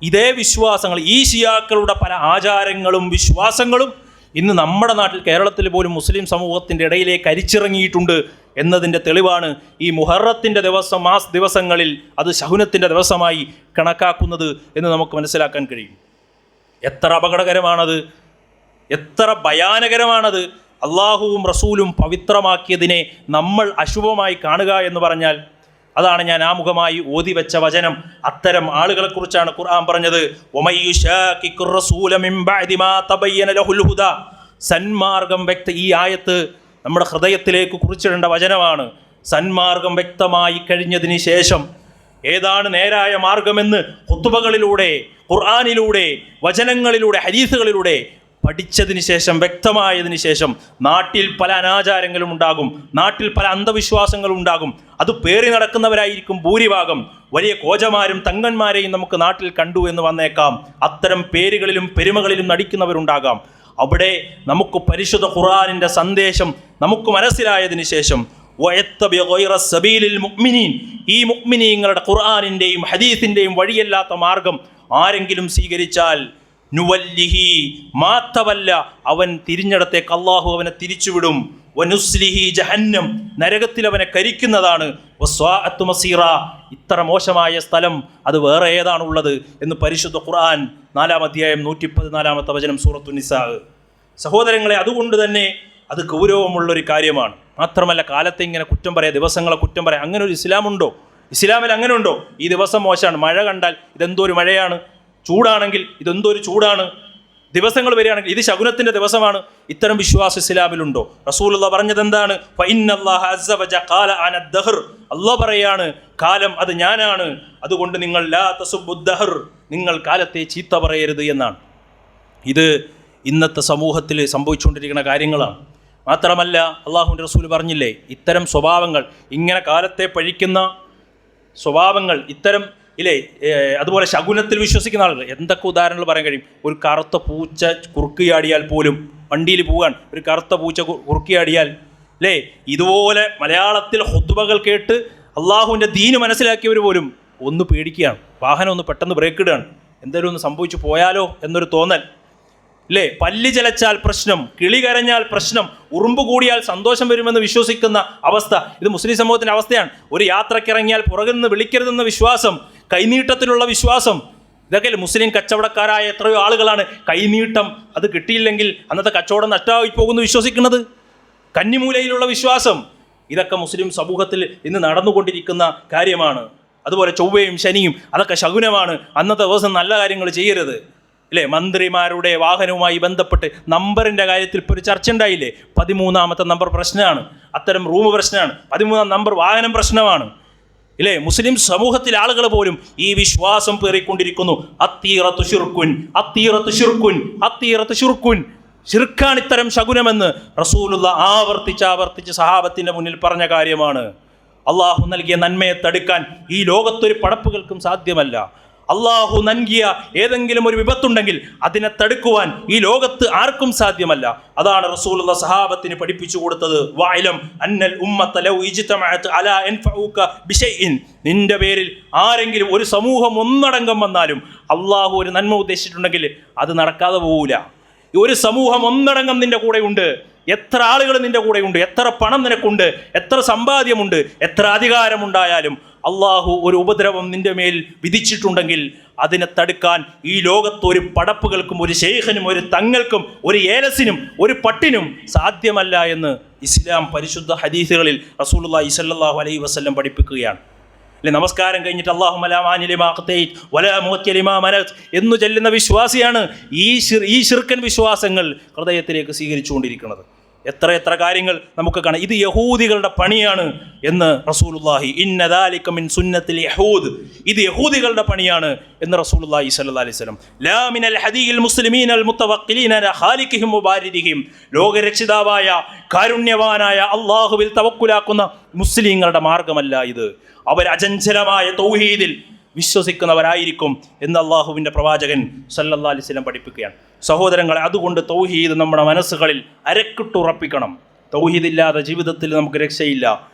A: ഇതേ വിശ്വാസങ്ങൾ, ഈ ഷിയാക്കളുടെ പല ആചാരങ്ങളും വിശ്വാസങ്ങളും ഇന്ന് നമ്മുടെ നാട്ടിൽ, കേരളത്തിൽ പോലും മുസ്ലിം സമൂഹത്തിൻ്റെ ഇടയിലേക്ക് അരിച്ചിറങ്ങിയിട്ടുണ്ട് എന്നതിൻ്റെ തെളിവാണ് ഈ മുഹറത്തിൻ്റെ ദിവസങ്ങളിൽ അത് ശകുനത്തിൻ്റെ ദിവസമായി കണക്കാക്കുന്നത് എന്ന് നമുക്ക് മനസ്സിലാക്കാൻ കഴിയും. എത്ര അപകടകരമാണത്, എത്ര ഭയാനകരമാണത്. അള്ളാഹുവും റസൂലും പവിത്രമാക്കിയതിനെ നമ്മൾ അശുഭമായി കാണുക എന്ന് പറഞ്ഞാൽ, അതാണ് ഞാൻ ആമുഖമായി ഓതി വെച്ച വചനം. അത്തരം ആളുകളെക്കുറിച്ചാണ് ഖുർആൻ പറഞ്ഞത്. സന്മാർഗം ഈ ആയത്ത് നമ്മുടെ ഹൃദയത്തിലേക്ക് കുറിച്ചിടേണ്ട വചനമാണ്. സന്മാർഗം വ്യക്തമായി കഴിഞ്ഞതിന് ശേഷം ഏതാണ് നേരായ മാർഗമെന്ന് ഖുതുബകളിലൂടെ, ഖുർആനിലൂടെ, വചനങ്ങളിലൂടെ, ഹദീസുകളിലൂടെ പഠിച്ചതിന് ശേഷം, വ്യക്തമായതിന് ശേഷം നാട്ടിൽ പല അനാചാരങ്ങളും ഉണ്ടാകും, നാട്ടിൽ പല അന്ധവിശ്വാസങ്ങളും ഉണ്ടാകും. അത് പേറി നടക്കുന്നവരായിരിക്കും ഭൂരിഭാഗം. വലിയ കോജമാരും തങ്ങന്മാരെയും നമുക്ക് നാട്ടിൽ കണ്ടു എന്ന് വന്നേക്കാം. അത്തരം പേരുകളിലും പെരുമകളിലും നടിക്കുന്നവരുണ്ടാകാം. അവിടെ നമുക്ക് പരിശുദ്ധ ഖുർആനിൻ്റെ സന്ദേശം നമുക്ക് മനസ്സിലായതിന് ശേഷം ഈ മുഅ്മിനീങ്ങളുടെ ഖുർആനിൻ്റെയും ഹദീസിൻ്റെയും വഴിയല്ലാത്ത മാർഗം ആരെങ്കിലും സ്വീകരിച്ചാൽ നുവല്ലിഹി മാത്തവല്ല, അവൻ തിരിഞ്ഞിടത്തേക്ക് അള്ളാഹു അവനെ തിരിച്ചുവിടും. വനുസ്ലിഹി ജഹന്നം, നരകത്തിൽ അവനെ കരിക്കുന്നതാണ്. വസ്വാഅത്തു മസീറ, ഇത്ര മോശമായ സ്ഥലം അത് വേറെ ഏതാണുള്ളത് എന്ന് പരിശുദ്ധ ഖുർആൻ 4-ാം അധ്യായം 114-ാമത്തെ വചനം സൂറത്തു നിസാ. സഹോദരങ്ങളെ, അതുകൊണ്ട് തന്നെ അത് ഗൗരവമുള്ളൊരു കാര്യമാണ്. മാത്രമല്ല, കാലത്തെ ഇങ്ങനെ കുറ്റം പറയാം, ദിവസങ്ങളെ കുറ്റം പറയാം, അങ്ങനെ ഒരു ഇസ്ലാമുണ്ടോ? ഇസ്ലാമിൽ അങ്ങനെ ഉണ്ടോ? ഈ ദിവസം മോശമാണ്, മഴ കണ്ടാൽ ഇതെന്തോ ഒരു മഴയാണ്, ചൂടാണെങ്കിൽ ഇതെന്തോ ഒരു ചൂടാണ്, ദിവസങ്ങൾ വരികയാണെങ്കിൽ ഇത് ശകുനത്തിൻ്റെ ദിവസമാണ്. ഇത്തരം വിശ്വാസം ഇസ്ലാമിലുണ്ടോ? റസൂലുള്ളാഹി പറഞ്ഞത് എന്താണ്? അല്ലാഹ് പറയാണ്, കാലം അത് ഞാനാണ്, അതുകൊണ്ട് നിങ്ങൾ ലാ തസുബ്ബുദ്ദഹർ, നിങ്ങൾ കാലത്തെ ചീത്ത പറയരുത് എന്നാണ്. ഇത് ഇന്നത്തെ സമൂഹത്തിൽ സംഭവിച്ചുകൊണ്ടിരിക്കുന്ന കാര്യങ്ങളാണ്. മാത്രമല്ല, അള്ളാഹുവിൻ്റെ റസൂൽ പറഞ്ഞില്ലേ, ഇത്തരം സ്വഭാവങ്ങൾ, ഇങ്ങനെ കാലത്തെ പഴിക്കുന്ന സ്വഭാവങ്ങൾ, ഇത്തരം ഇല്ലേ, അതുപോലെ ശകുനത്തിൽ വിശ്വസിക്കുന്ന ആളുകൾ, എന്തൊക്കെ ഉദാഹരണങ്ങൾ പറയാൻ കഴിയും. ഒരു കറുത്ത പൂച്ച കുറുക്കിയാടിയാൽ പോലും, വണ്ടിയിൽ പോകാൻ ഒരു കറുത്ത പൂച്ച കുറുക്കിയാടിയാൽ അല്ലേ, ഇതുപോലെ മലയാളത്തിൽ ഖുത്ബകൾ കേട്ട് അള്ളാഹുവിൻ്റെ ദീന് മനസ്സിലാക്കിയവർ പോലും ഒന്ന് പേടിക്കുകയാണ്. വാഹനം ഒന്ന് പെട്ടെന്ന് ബ്രേക്ക് ഇടുകയാണ്, എന്തെങ്കിലും ഒന്ന് സംഭവിച്ചു പോയാലോ എന്നൊരു തോന്നൽ അല്ലേ. പല്ല് ചലച്ചാൽ പ്രശ്നം, കിളി കരഞ്ഞാൽ പ്രശ്നം, ഉറുമ്പ് കൂടിയാൽ സന്തോഷം വരുമെന്ന് വിശ്വസിക്കുന്ന അവസ്ഥ, ഇത് മുസ്ലിം സമൂഹത്തിൻ്റെ അവസ്ഥയാണ്. ഒരു യാത്രക്കിറങ്ങിയാൽ പുറകിൽ നിന്ന് വിളിക്കരുതെന്ന വിശ്വാസം, കൈനീട്ടത്തിലുള്ള വിശ്വാസം, ഇതൊക്കെ മുസ്ലിം കച്ചവടക്കാരായ എത്രയോ ആളുകളാണ് കൈനീട്ടം അത് കിട്ടിയില്ലെങ്കിൽ അന്നത്തെ കച്ചവടം നഷ്ടമായി പോകുന്നു വിശ്വസിക്കുന്നത്. കന്നിമൂലയിലുള്ള വിശ്വാസം, ഇതൊക്കെ മുസ്ലിം സമൂഹത്തിൽ ഇന്ന് നടന്നുകൊണ്ടിരിക്കുന്ന കാര്യമാണ്. അതുപോലെ ചൊവ്വയും ശനിയും അതൊക്കെ ശകുനമാണ്, അന്നത്തെ ദിവസം നല്ല കാര്യങ്ങൾ ചെയ്യരുത്. അല്ലേ? മന്ത്രിമാരുടെ വാഹനവുമായി ബന്ധപ്പെട്ട് നമ്പറിൻ്റെ കാര്യത്തിൽ ഇപ്പോൾ ഒരു ചർച്ച ഉണ്ടായില്ലേ? 13ാമത്തെ നമ്പർ പ്രശ്നമാണ്, അത്തരം റൂം പ്രശ്നമാണ്, 13ാം നമ്പർ വാഹനം പ്രശ്നമാണ്. ഇല്ലേ? മുസ്ലിം സമൂഹത്തിലെ ആളുകൾ പോലും ഈ വിശ്വാസം പേറിക്കൊണ്ടിരിക്കുന്നു. അത്തീറത്തു ശിർക്കുൻ, അത്തീറത്തു ശിർക്കുൻ, അത്തീറത്തു ശിർക്കുൻ. ശിർക്കാണ് ഇത്തരം ശകുനമെന്ന് റസൂലുള്ള ആവർത്തിച്ച് സഹാബത്തിൻ്റെ മുന്നിൽ പറഞ്ഞ കാര്യമാണ്. അള്ളാഹു നൽകിയ നന്മയെ തടുക്കാൻ ഈ ലോകത്തൊരു പടപ്പുകൾക്കും സാധ്യമല്ല. അള്ളാഹു നൽകിയ ഏതെങ്കിലും ഒരു വിപത്തുണ്ടെങ്കിൽ അതിനെ തടുക്കുവാൻ ഈ ലോകത്ത് ആർക്കും സാധ്യമല്ല. അതാണ് റസൂലുള്ള സഹാബത്തിന് പഠിപ്പിച്ചു കൊടുത്തത്. വഅലം അന്നൽ ഉമ്മത ലൗ ഇജ്തമഅത് അലാ യൻഫഉക ബിശൈഇൻ. നിന്റെ പേരിൽ ആരെങ്കിലും ഒരു സമൂഹം ഒന്നടങ്കം വന്നാലും അള്ളാഹു ഒരു നന്മ ഉദ്ദേശിച്ചിട്ടുണ്ടെങ്കിൽ അത് നടക്കാതെ പോകൂല. ഒരു സമൂഹം ഒന്നടങ്കം നിന്റെ കൂടെ ഉണ്ട്. എത്ര ആളുകൾ നിന്റെ കൂടെ ഉണ്ട്, എത്ര പണം നിനക്കുണ്ട്, എത്ര സമ്പാദ്യമുണ്ട്, എത്ര അധികാരമുണ്ടായാലും അള്ളാഹു ഒരു ഉപദ്രവം നിന്റെ മേൽ വിധിച്ചിട്ടുണ്ടെങ്കിൽ അതിനെ തടുക്കാൻ ഈ ലോകത്ത് ഒരു പടപ്പുകൾക്കും ഒരു ശൈഖിനും ഒരു തങ്ങൾക്കും ഒരു ഏലസിനും ഒരു പട്ടിനും സാധ്യമല്ല എന്ന് ഇസ്ലാം പരിശുദ്ധ ഹദീസുകളിൽ റസൂലുള്ളാഹി സ്വല്ലല്ലാഹു അലൈഹി വസല്ലം പഠിപ്പിക്കുകയാണ്. അല്ലെ? നമസ്കാരം കഴിഞ്ഞിട്ട് അല്ലാഹുമ്മ ലാ മാനി ലിമാ ഖതൈത് വലാ മുഅത്തി ലിമാ മനഅത് എന്ന് ചൊല്ലുന്ന വിശ്വാസിയാണ് ഈ ശിർക്കൻ വിശ്വാസങ്ങൾ ഹൃദയത്തിലേക്ക് സ്വീകരിച്ചുകൊണ്ടിരിക്കുന്നത്. എത്ര കാര്യങ്ങൾ നമുക്ക് കാണാം. ഇത് യഹൂദികളുടെ പണിയാണ് എന്ന് റസൂലുള്ളാഹി ഇന്ന ദാലിക മിൻ സുന്നത്തിൽ യഹൂദ്, ഇത് യഹൂദികളുടെ പണിയാണ് എന്ന് റസൂലുള്ളാഹി സ്വല്ലല്ലാഹി അലൈഹി വസല്ലം. ലാ മിനൽ ഹദീൽ മുസ്ലിമീനൽ മുതവക്കിലീന അലാ ഖാലിഖിഹിം വബാരിദിഹിം. ലോകരക്ഷിതാവായ കാരുണ്യവാനായ അല്ലാഹുവിൽ തവക്കുലാക്കുന്ന മുസ്ലിങ്ങളുടെ മാർഗമല്ല ഇത്. അവർ അചഞ്ചലമായ തൗഹീദിൽ വിശ്വസിക്കുന്നവരായിരിക്കും എന്ന് അള്ളാഹുവിൻ്റെ പ്രവാചകൻ സല്ലല്ലാഹു അലൈഹി വസല്ലം പഠിപ്പിക്കുകയാണ്. സഹോദരങ്ങളെ, അതുകൊണ്ട് തൗഹീദ് നമ്മുടെ മനസ്സുകളിൽ അരക്കിട്ടുറപ്പിക്കണം. തൗഹീദില്ലാതെ ജീവിതത്തിൽ നമുക്ക് രക്ഷയില്ല.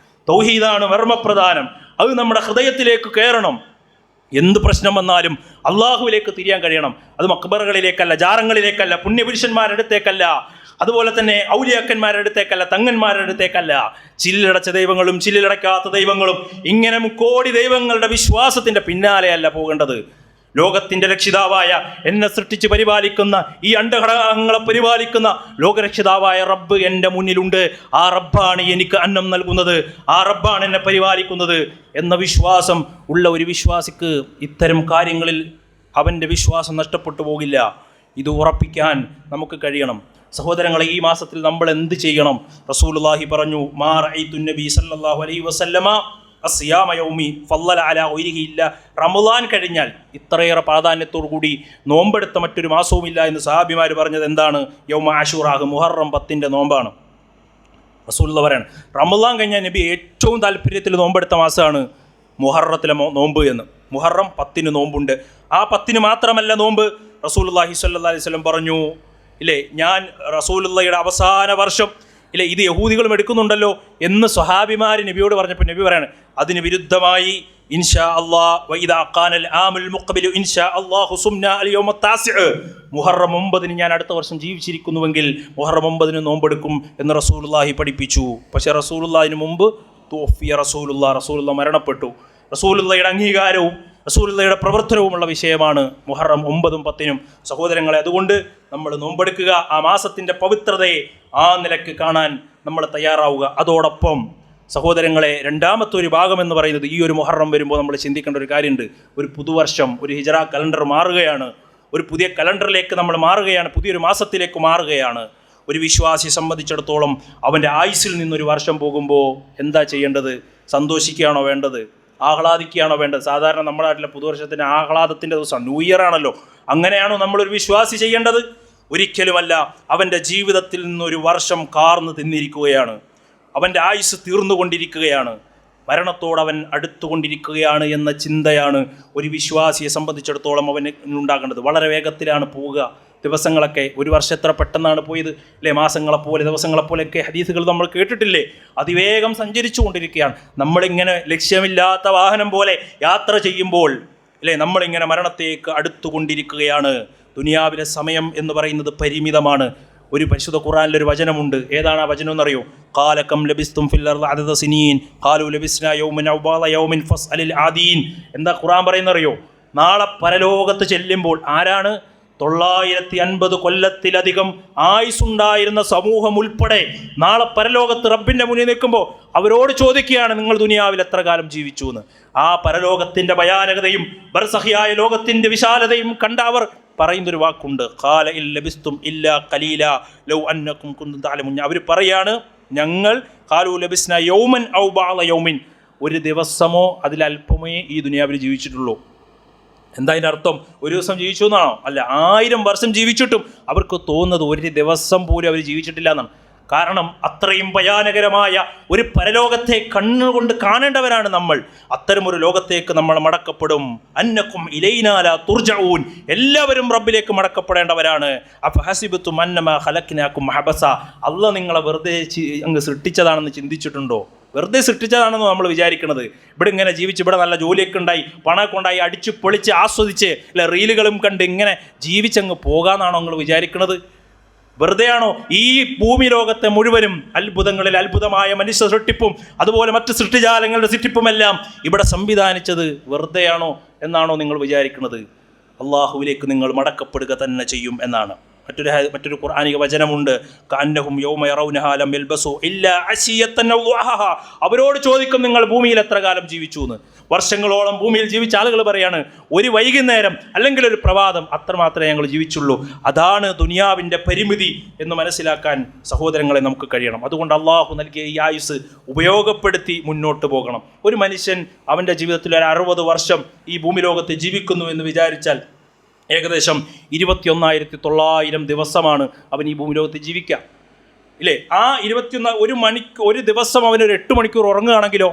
A: തൗഹീദാണ് മർമ്മപ്രധാനം. അത് നമ്മുടെ ഹൃദയത്തിലേക്ക് കയറണം. എന്ത് പ്രശ്നം വന്നാലും അള്ളാഹുവിലേക്ക് തിരിയാൻ കഴിയണം. അത് മക്ബറകളിലേക്കല്ല, ജാറങ്ങളിലേക്കല്ല, പുണ്യപുരുഷന്മാരുടെ അടുത്തേക്കല്ല, അതുപോലെ തന്നെ ഔലിയാക്കന്മാരുടെ അടുത്തേക്കല്ല, തങ്ങന്മാരുടെ അടുത്തേക്കല്ല. ചില്ലിടച്ച ദൈവങ്ങളും ചില്ലിടക്കാത്ത ദൈവങ്ങളും ഇങ്ങനെ 1 കോടി ദൈവങ്ങളുടെ വിശ്വാസത്തിൻ്റെ പിന്നാലെയല്ല പോകേണ്ടത്. ലോകത്തിൻ്റെ രക്ഷിതാവായ, എന്നെ സൃഷ്ടിച്ച് പരിപാലിക്കുന്ന, ഈ അണ്ടഘടകങ്ങളെ പരിപാലിക്കുന്ന ലോകരക്ഷിതാവായ റബ്ബ് എൻ്റെ മുന്നിലുണ്ട്. ആ റബ്ബാണ് എനിക്ക് അന്നം നൽകുന്നത്, ആ റബ്ബാണ് എന്നെ പരിപാലിക്കുന്നത് എന്ന വിശ്വാസം ഉള്ള ഒരു വിശ്വാസിക്ക് ഇത്തരം കാര്യങ്ങളിൽ അവൻ്റെ വിശ്വാസം നഷ്ടപ്പെട്ടു പോകില്ല. ഇത് ഉറപ്പിക്കാൻ നമുക്ക് കഴിയണം. സഹോദരങ്ങളെ, ഈ മാസത്തിൽ നമ്മൾ എന്ത് ചെയ്യണം? റസൂലുള്ളാഹി പറഞ്ഞു, മാ റഅയ്തു നബി സല്ലല്ലാഹു അലൈഹി വസല്ലമ അസ്യാമ യൗമി ഫളല അലാ ഗൈരിഹി ഇല്ല. റമളാൻ കഴിഞ്ഞാൽ ഇത്രയേറെ പ്രാധാന്യത്തോടു കൂടി നോമ്പെടുത്ത മറ്റൊരു മാസവുമില്ല എന്ന് സഹാബിമാർ പറഞ്ഞത് എന്താണ്? യൗമ ആശൂറാഹ്, മുഹറം 10ൻ്റെ നോമ്പാണ്. റസൂലുള്ളാഹി പറയാണ്, റമളാൻ കഴിഞ്ഞാൽ നബി ഏറ്റവും താല്പര്യത്തിൽ നോമ്പെടുത്ത മാസമാണ് മുഹറത്തിലെ നോമ്പ് എന്ന്. മുഹറം 10 നോമ്പുണ്ട്. ആ 10 മാത്രമല്ല നോമ്പ്. റസൂലുള്ളാഹി സ്വല്ലല്ലാഹി അലൈഹി വസല്ലം പറഞ്ഞു, ഇല്ലേ, ഞാൻ റസൂലുള്ളാഹിയുടെ അവസാന വർഷം, ഇല്ലേ, ഇത് യഹൂദികളും എടുക്കുന്നുണ്ടല്ലോ എന്ന് സ്വഹാബിമാർ നബിയോട് പറഞ്ഞപ്പോൾ നബി പറയാണ്, അതിന് വിരുദ്ധമായി ഇൻഷാ അല്ലാഹ് വഇദാ ഖാനൽ ആമുൽ മുഖ്ബിലു ഇൻഷാ അല്ലാഹു സുംനാ അൽ യൗമ താസിഅ, മുഹറം 9 ഞാൻ അടുത്ത വർഷം ജീവിച്ചിരിക്കുന്നുവെങ്കിൽ മുഹറം 9 നോമ്പെടുക്കും എന്ന് റസൂലുള്ളാഹി പഠിപ്പിച്ചു. പക്ഷേ റസൂലുള്ളാഹിന് മുമ്പ് തുവഫിയ റസൂലുള്ളാഹി മരണപ്പെട്ടു. റസൂലുള്ളാഹിയുടെ അംഗീകാരവും റസൂലുള്ളാഹിയുടെ പ്രവർത്തനവുമുള്ള വിഷയമാണ് മുഹറം 9ഉം 10ഉം. സഹോദരങ്ങളെ, അതുകൊണ്ട് നമ്മൾ നോമ്പെടുക്കുക, ആ മാസത്തിൻ്റെ പവിത്രതയെ ആ നിലക്ക് കാണാൻ നമ്മൾ തയ്യാറാവുക. അതോടൊപ്പം സഹോദരങ്ങളെ, രണ്ടാമത്തെ ഒരു ഭാഗം എന്ന് പറയുന്നത്, ഈ ഒരു മുഹറം വരുമ്പോൾ നമ്മൾ ചിന്തിക്കേണ്ട ഒരു കാര്യമുണ്ട്. ഒരു പുതുവർഷം, ഒരു ഹിജറ കലണ്ടർ മാറുകയാണ്. ഒരു പുതിയ കലണ്ടറിലേക്ക് നമ്മൾ മാറുകയാണ്, പുതിയൊരു മാസത്തിലേക്ക് മാറുകയാണ്. ഒരു വിശ്വാസിയെ സംബന്ധിച്ചിടത്തോളം അവൻ്റെ ആയുസ്സിൽ നിന്നൊരു വർഷം പോകുമ്പോൾ എന്താ ചെയ്യേണ്ടത്? സന്തോഷിക്കുകയാണോ വേണ്ടത്? ആഹ്ലാദിക്കുകയാണോ വേണ്ടത്? സാധാരണ നമ്മുടെ നാട്ടിലെ പുതുവർഷത്തിന് ആഹ്ലാദത്തിൻ്റെ ദിവസം ന്യൂ ഇയർ ആണല്ലോ. അങ്ങനെയാണോ നമ്മളൊരു വിശ്വാസി ചെയ്യേണ്ടത്? ഒരിക്കലുമല്ല. അവൻ്റെ ജീവിതത്തിൽ നിന്നൊരു വർഷം കാർന്ന് തിന്നിരിക്കുകയാണ്. അവൻ്റെ ആയുസ് തീർന്നുകൊണ്ടിരിക്കുകയാണ്. മരണത്തോടവൻ അടുത്തുകൊണ്ടിരിക്കുകയാണ് എന്ന ചിന്തയാണ് ഒരു വിശ്വാസിയെ സംബന്ധിച്ചിടത്തോളം അവന് ഉണ്ടാകേണ്ടത്. വളരെ വേഗത്തിലാണ് പോവുക ദിവസങ്ങളൊക്കെ. ഒരു വർഷം എത്ര പെട്ടെന്നാണ് പോയത്, അല്ലേ? മാസങ്ങളെപ്പോലെ ദിവസങ്ങളെപ്പോലെയൊക്കെ ഹദീസുകൾ നമ്മൾ കേട്ടിട്ടില്ലേ? അതിവേഗം സഞ്ചരിച്ചു കൊണ്ടിരിക്കുകയാണ്. നമ്മളിങ്ങനെ ലക്ഷ്യമില്ലാത്ത വാഹനം പോലെ യാത്ര ചെയ്യുമ്പോൾ, അല്ലേ, നമ്മളിങ്ങനെ മരണത്തേക്ക് അടുത്തുകൊണ്ടിരിക്കുകയാണ്. ദുനിയാവിലെ സമയം എന്ന് പറയുന്നത് പരിമിതമാണ്. ഒരു പരിശുദ്ധ ഖുർആനിലൊരു വചനമുണ്ട്. ഏതാണ് ആ വചനം എന്നറിയോ? ഖാലകം ലബിസ്തും ഫിൽ അർളി അദദ സിനീൻ ഖാലു ലബിസ്നാ യൗമൻ ഔ ബഅദ യൗമിൻ ഫസ്അലിൽ ആദീൻ. എന്താ ഖുർആൻ പറയുന്നറിയോ? നാളെ പരലോകത്ത് ചെല്ലുമ്പോൾ ആരാണ് 950 കൊല്ലത്തിലധികം ആയുസ്സുണ്ടായിരുന്ന സമൂഹം ഉൾപ്പെടെ നാളെ പരലോകത്ത് റബ്ബിന്റെ മുന്നിൽ നിൽക്കുമ്പോൾ അവരോട് ചോദിക്കുകയാണ്, നിങ്ങൾ ദുനിയാവിൽ എത്ര കാലം ജീവിച്ചു എന്ന്. ആ പരലോകത്തിന്റെ ഭയാനകതയും ബർസഖിയായ ലോകത്തിന്റെ വിശാലതയും കണ്ട അവർ പറയുന്നൊരു വാക്കുണ്ട്, ഖാല ഇൻ ലബിസ്തും ഇല്ലാ ഖലീല ലൗ അന്നകും കുന്തും തഅലമുൻ. അവർ പറയാണ്, ഞങ്ങൾ ഖാലു ലബിസ്ന യൗമൻ ഔ ബഅദ യൗമിൻ, ഒരു ദിവസമോ അതിലല്പമേ ഈ ദുനിയാവിൽ ജീവിച്ചിട്ടുള്ളൂ. എന്താ അതിൻ്റെ അർത്ഥം? ഒരു ദിവസം ജീവിച്ചു എന്നാണോ? അല്ല, 1000 വർഷം ജീവിച്ചിട്ടും അവർക്ക് തോന്നുന്നത് ഒരു ദിവസം പോലും അവർ ജീവിച്ചിട്ടില്ല എന്നാണ്. കാരണം അത്രയും ഭയാനകരമായ ഒരു പരലോകത്തെ കണ്ണുകൊണ്ട് കാണേണ്ടവരാണ് നമ്മൾ. അത്തരമൊരു ലോകത്തേക്ക് നമ്മൾ മടക്കപ്പെടും. അന്നക്കും ഇലൈനാ ലാ തുർജഊൻ, എല്ലാവരും റബ്ബിലേക്ക് മടക്കപ്പെടേണ്ടവരാണ്. അഫഹസിബതും അന്നമാ ഖലഖ്നാകും ഹബസ, അല്ലാഹ് നിങ്ങളെ വെറുതെ അങ്ങ് സൃഷ്ടിച്ചതാണെന്ന് ചിന്തിച്ചിട്ടുണ്ടോ? വെറുതെ സൃഷ്ടിച്ചതാണെന്ന് നമ്മൾ വിചാരിക്കുന്നത്. ഇവിടെ ഇങ്ങനെ ജീവിച്ച് ഇവിടെ നല്ല ജോലിയൊക്കെ ഉണ്ടായി പണമൊക്കെ ഉണ്ടായി അടിച്ച് പൊളിച്ച് ആസ്വദിച്ച് അല്ലെ റീലുകളും കണ്ട് ഇങ്ങനെ ജീവിച്ചങ്ങ് പോകാമെന്നാണോ നിങ്ങൾ വിചാരിക്കുന്നത്? വെറുതെയാണോ ഈ ഭൂമി ലോകത്തെ മുഴുവനും അത്ഭുതങ്ങളിൽ അത്ഭുതമായ മനുഷ്യ സൃഷ്ടിപ്പും അതുപോലെ മറ്റ് സൃഷ്ടിജാലങ്ങളുടെ സൃഷ്ടിപ്പുമെല്ലാം ഇവിടെ സംവിധാനിച്ചത് വെറുതെയാണോ എന്നാണോ നിങ്ങൾ വിചാരിക്കുന്നത്? അള്ളാഹുവിലേക്ക് നിങ്ങൾ മടക്കപ്പെടുക തന്നെ ചെയ്യും എന്നാണ്. മറ്റൊരു ഖുർആനിക വചനമുണ്ട്, കഅന്നഹും യൗമ യറൗനഹാ ലം യൽബസു ഇല്ലാ അശിയത്തൻ ഔ ദുഹാഹാ. അവരോട് ചോദിക്കും, നിങ്ങൾ ഭൂമിയിൽ എത്ര കാലം ജീവിച്ചു എന്ന്. വർഷങ്ങളോളം ഭൂമിയിൽ ജീവിച്ച ആളുകൾ പറയാണ്, ഒരു വൈകുന്നേരം അല്ലെങ്കിൽ ഒരു പ്രഭാതം, അത്രമാത്രമേ ഞങ്ങൾ ജീവിച്ചുള്ളൂ. അതാണ് ദുനിയാവിൻ്റെ പരിമിതി എന്ന് മനസ്സിലാക്കാൻ സഹോദരങ്ങളെ നമുക്ക് കഴിയണം. അതുകൊണ്ട് അള്ളാഹു നൽകിയ ഈ ആയുസ് ഉപയോഗപ്പെടുത്തി മുന്നോട്ട് പോകണം. ഒരു മനുഷ്യൻ അവൻ്റെ ജീവിതത്തിൽ ഒരു 60 വർഷം ഈ ഭൂമി ലോകത്ത് ജീവിക്കുന്നു എന്ന് വിചാരിച്ചാൽ ഏകദേശം 21,900 ദിവസമാണ് അവൻ ഈ ഭൂമി ലോകത്ത് ജീവിക്കുക ഇല്ലേ? ആ 21 ഒരു ദിവസം അവനൊരു 8 മണിക്കൂർ ഉറങ്ങുകയാണെങ്കിലോ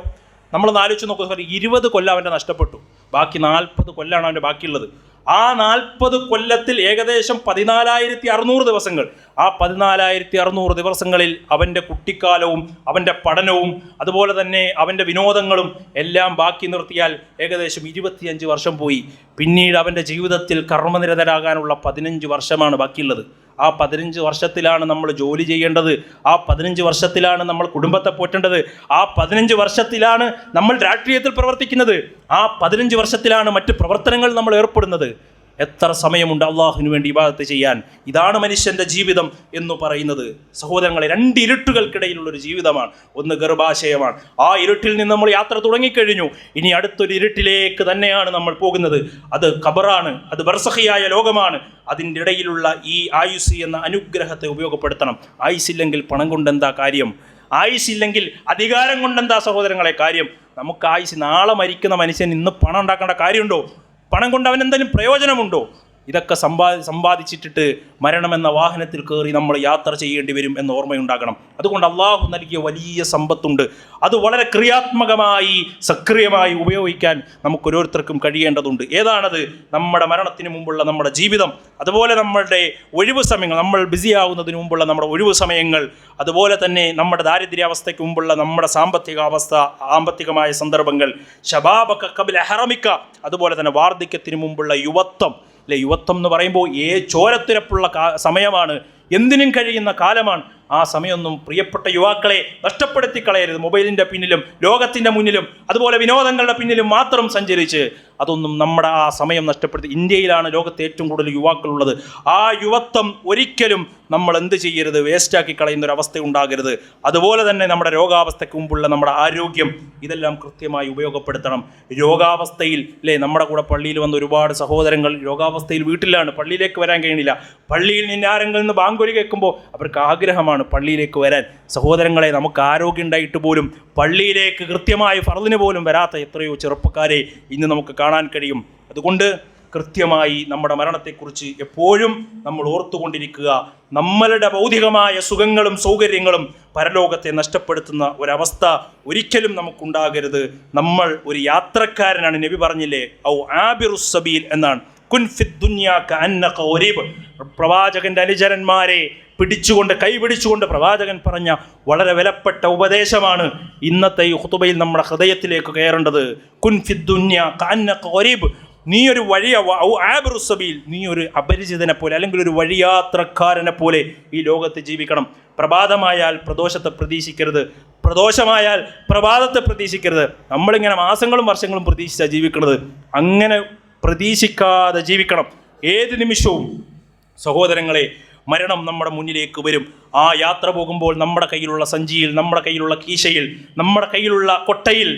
A: നമ്മൾ ആലോചിച്ച് നോക്കുക, 20 കൊല്ലം അവൻ്റെ നഷ്ടപ്പെട്ടു. ബാക്കി 40 കൊല്ലാണ് അവൻ്റെ ബാക്കിയുള്ളത്. ആ 40 കൊല്ലത്തിൽ ഏകദേശം 14,600 ദിവസങ്ങൾ. ആ 14,600 ദിവസങ്ങളിൽ അവൻ്റെ കുട്ടിക്കാലവും അവൻ്റെ പഠനവും അതുപോലെ തന്നെ അവൻ്റെ വിനോദങ്ങളും എല്ലാം ബാക്കി നിർത്തിയാൽ ഏകദേശം 25 വർഷം പോയി. പിന്നീട് അവൻ്റെ ജീവിതത്തിൽ കർമ്മനിരതരാകാനുള്ള 15 വർഷമാണ് ബാക്കിയുള്ളത്. ആ 15 വർഷത്തിലാണ് നമ്മൾ ജോലി ചെയ്യേണ്ടത്. ആ 15 വർഷത്തിലാണ് നമ്മൾ കുടുംബത്തെ പോറ്റേണ്ടത്. ആ 15 വർഷത്തിലാണ് നമ്മൾ രാഷ്ട്രീയത്തിൽ പ്രവർത്തിക്കുന്നത്. ആ 15 വർഷത്തിലാണ് മറ്റ് പ്രവർത്തനങ്ങൾ നമ്മൾ ഏർപ്പെടുന്നത്. എത്ര സമയമുണ്ട് അള്ളാഹുവിന് വേണ്ടി ഇബാദത്ത് ചെയ്യാൻ? ഇതാണ് മനുഷ്യൻ്റെ ജീവിതം എന്ന് പറയുന്നത്. സഹോദരങ്ങളെ, 2 ഇരുട്ടുകൾക്കിടയിലുള്ളൊരു ജീവിതമാണ്. ഒന്ന് ഗർഭാശയമാണ്. ആ ഇരുട്ടിൽ നിന്ന് നമ്മൾ യാത്ര തുടങ്ങിക്കഴിഞ്ഞു. ഇനി അടുത്തൊരു ഇരുട്ടിലേക്ക് തന്നെയാണ് നമ്മൾ പോകുന്നത്. അത് ഖബറാണ്, അത് ബർസഖിയായ ലോകമാണ്. അതിൻ്റെ ഇടയിലുള്ള ഈ ആയുസ് എന്ന അനുഗ്രഹത്തെ ഉപയോഗപ്പെടുത്തണം. ആയുസില്ലെങ്കിൽ പണം കൊണ്ടെന്താ കാര്യം? ആയുസില്ലെങ്കിൽ അധികാരം കൊണ്ടെന്താ സഹോദരങ്ങളെ കാര്യം? നമുക്ക് ആയുസ്, നാളെ മരിക്കുന്ന മനുഷ്യൻ ഇന്ന് പണം ഉണ്ടാക്കേണ്ട കാര്യമുണ്ടോ? പണം കൊണ്ട് അവൻ എന്തെങ്കിലും പ്രയോജനമുണ്ടോ? ഇതൊക്കെ സമ്പാദിച്ചിട്ടിട്ട് മരണമെന്ന വാഹനത്തിൽ കയറി നമ്മൾ യാത്ര ചെയ്യേണ്ടി വരും എന്ന ഓർമ്മയുണ്ടാകണം. അതുകൊണ്ട് അള്ളാഹു നൽകിയ വലിയ സമ്പത്തുണ്ട്. അത് വളരെ ക്രിയാത്മകമായി സക്രിയമായി ഉപയോഗിക്കാൻ നമുക്കൊരോരുത്തർക്കും കഴിയേണ്ടതുണ്ട്. ഏതാണത്? നമ്മുടെ മരണത്തിന് മുമ്പുള്ള നമ്മുടെ ജീവിതം, അതുപോലെ നമ്മളുടെ ഒഴിവ് സമയങ്ങൾ, നമ്മൾ ബിസി ആവുന്നതിന് മുമ്പുള്ള നമ്മുടെ ഒഴിവ് സമയങ്ങൾ, അതുപോലെ തന്നെ നമ്മുടെ ദാരിദ്ര്യാവസ്ഥയ്ക്ക് മുമ്പുള്ള നമ്മുടെ സാമ്പത്തികമായ സന്ദർഭങ്ങൾ, ശബാബക ഖബ്ല ഹറമിക, അതുപോലെ തന്നെ വാർദ്ധക്യത്തിന് മുമ്പുള്ള യുവത്വം. യുവത്വം എന്ന് പറയുമ്പോൾ ചോരത്തിരപ്പുള്ള സമയമാണ്, എന്തിനും കഴിയുന്ന കാലമാണ്. ആ സമയമൊന്നും പ്രിയപ്പെട്ട യുവാക്കളെ നഷ്ടപ്പെടുത്തി കളയരുത്. മൊബൈലിൻ്റെ പിന്നിലും ലോകത്തിൻ്റെ മുന്നിലും അതുപോലെ വിനോദങ്ങളുടെ പിന്നിലും മാത്രം സഞ്ചരിച്ച് അതൊന്നും നമ്മുടെ ആ സമയം നഷ്ടപ്പെടുത്തി. ഇന്ത്യയിലാണ് ലോകത്ത് ഏറ്റവും കൂടുതൽ യുവാക്കളുള്ളത്. ആ യുവത്വം ഒരിക്കലും നമ്മൾ എന്ത് ചെയ്യരുത്, വേസ്റ്റാക്കി കളയുന്നൊരവസ്ഥ ഉണ്ടാകരുത്. അതുപോലെ തന്നെ നമ്മുടെ രോഗാവസ്ഥയ്ക്ക് മുമ്പുള്ള നമ്മുടെ ആരോഗ്യം, ഇതെല്ലാം കൃത്യമായി ഉപയോഗപ്പെടുത്തണം. രോഗാവസ്ഥയിൽ നമ്മുടെ കൂടെ പള്ളിയിൽ വന്ന ഒരുപാട് സഹോദരങ്ങൾ രോഗാവസ്ഥയിൽ വീട്ടിലാണ്, പള്ളിയിലേക്ക് വരാൻ കഴിയണില്ല. പള്ളിയിൽ നിന്ന് ആരെങ്കിലും നിന്ന് ബാങ്കൊലി കേൾക്കുമ്പോൾ അവർക്ക് ആഗ്രഹമാണ് പള്ളിയിലേക്ക് വരാൻ. സഹോദരങ്ങളെ, നമുക്ക് ആരോഗ്യം ഉണ്ടായിട്ട് പോലും പള്ളിയിലേക്ക് കൃത്യമായി ഫർദിന് പോലും വരാത്ത എത്രയോ ചെറുപ്പക്കാരെ ഇന്ന് നമുക്ക് കാണാൻ കഴിയും. അതുകൊണ്ട് കൃത്യമായി നമ്മുടെ മരണത്തെക്കുറിച്ച് എപ്പോഴും നമ്മൾ ഓർത്തുകൊണ്ടിരിക്കുക. നമ്മളുടെ ഭൗതികമായ സുഖങ്ങളും സൗകര്യങ്ങളും പരലോകത്തെ നഷ്ടപ്പെടുത്തുന്ന ഒരവസ്ഥ ഒരിക്കലും നമുക്കുണ്ടാകരുത്. നമ്മൾ ഒരു യാത്രക്കാരനാണ്. നബി പറഞ്ഞില്ലേ, ഔ ആബിറുസ് സബീൽ എന്നാണ്. കുൻ ഫിദ് ദുനിയാ കഅന്നക ഗരീബ്. പ്രവാചകന്റെ അനുചരന്മാരെ കൈപിടിച്ചുകൊണ്ട് പ്രവാചകൻ പറഞ്ഞ വളരെ വിലപ്പെട്ട ഉപദേശമാണ് ഇന്നത്തെ ഈ ഖുതുബയിൽ നമ്മുടെ ഹൃദയത്തിലേക്ക് കയറേണ്ടത്. കുൻ ഫിദ് ദുനിയാ കഅന്നക ഗരീബ്. നീ ഒരു സബീൽ, നീ ഒരു അപരിചിതനെ പോലെ അല്ലെങ്കിൽ ഒരു വഴിയാത്രക്കാരനെ പോലെ ഈ ലോകത്ത് ജീവിക്കണം. പ്രഭാതമായാൽ പ്രദോഷത്തെ പ്രതീക്ഷിക്കരുത്, പ്രദോഷമായാൽ പ്രഭാതത്തെ പ്രതീക്ഷിക്കരുത്. നമ്മളിങ്ങനെ മാസങ്ങളും വർഷങ്ങളും പ്രതീക്ഷിച്ചാണ് ജീവിക്കുന്നത്. അങ്ങനെ പ്രതീക്ഷിക്കാതെ ജീവിക്കണം. ഏത് നിമിഷവും സഹോദരങ്ങളെ, മരണം നമ്മുടെ മുന്നിലേക്ക് വരും. ആ യാത്ര പോകുമ്പോൾ നമ്മുടെ കയ്യിലുള്ള സഞ്ചിയിൽ, നമ്മുടെ കയ്യിലുള്ള കീശയിൽ, നമ്മുടെ കയ്യിലുള്ള കൊട്ടയിൽ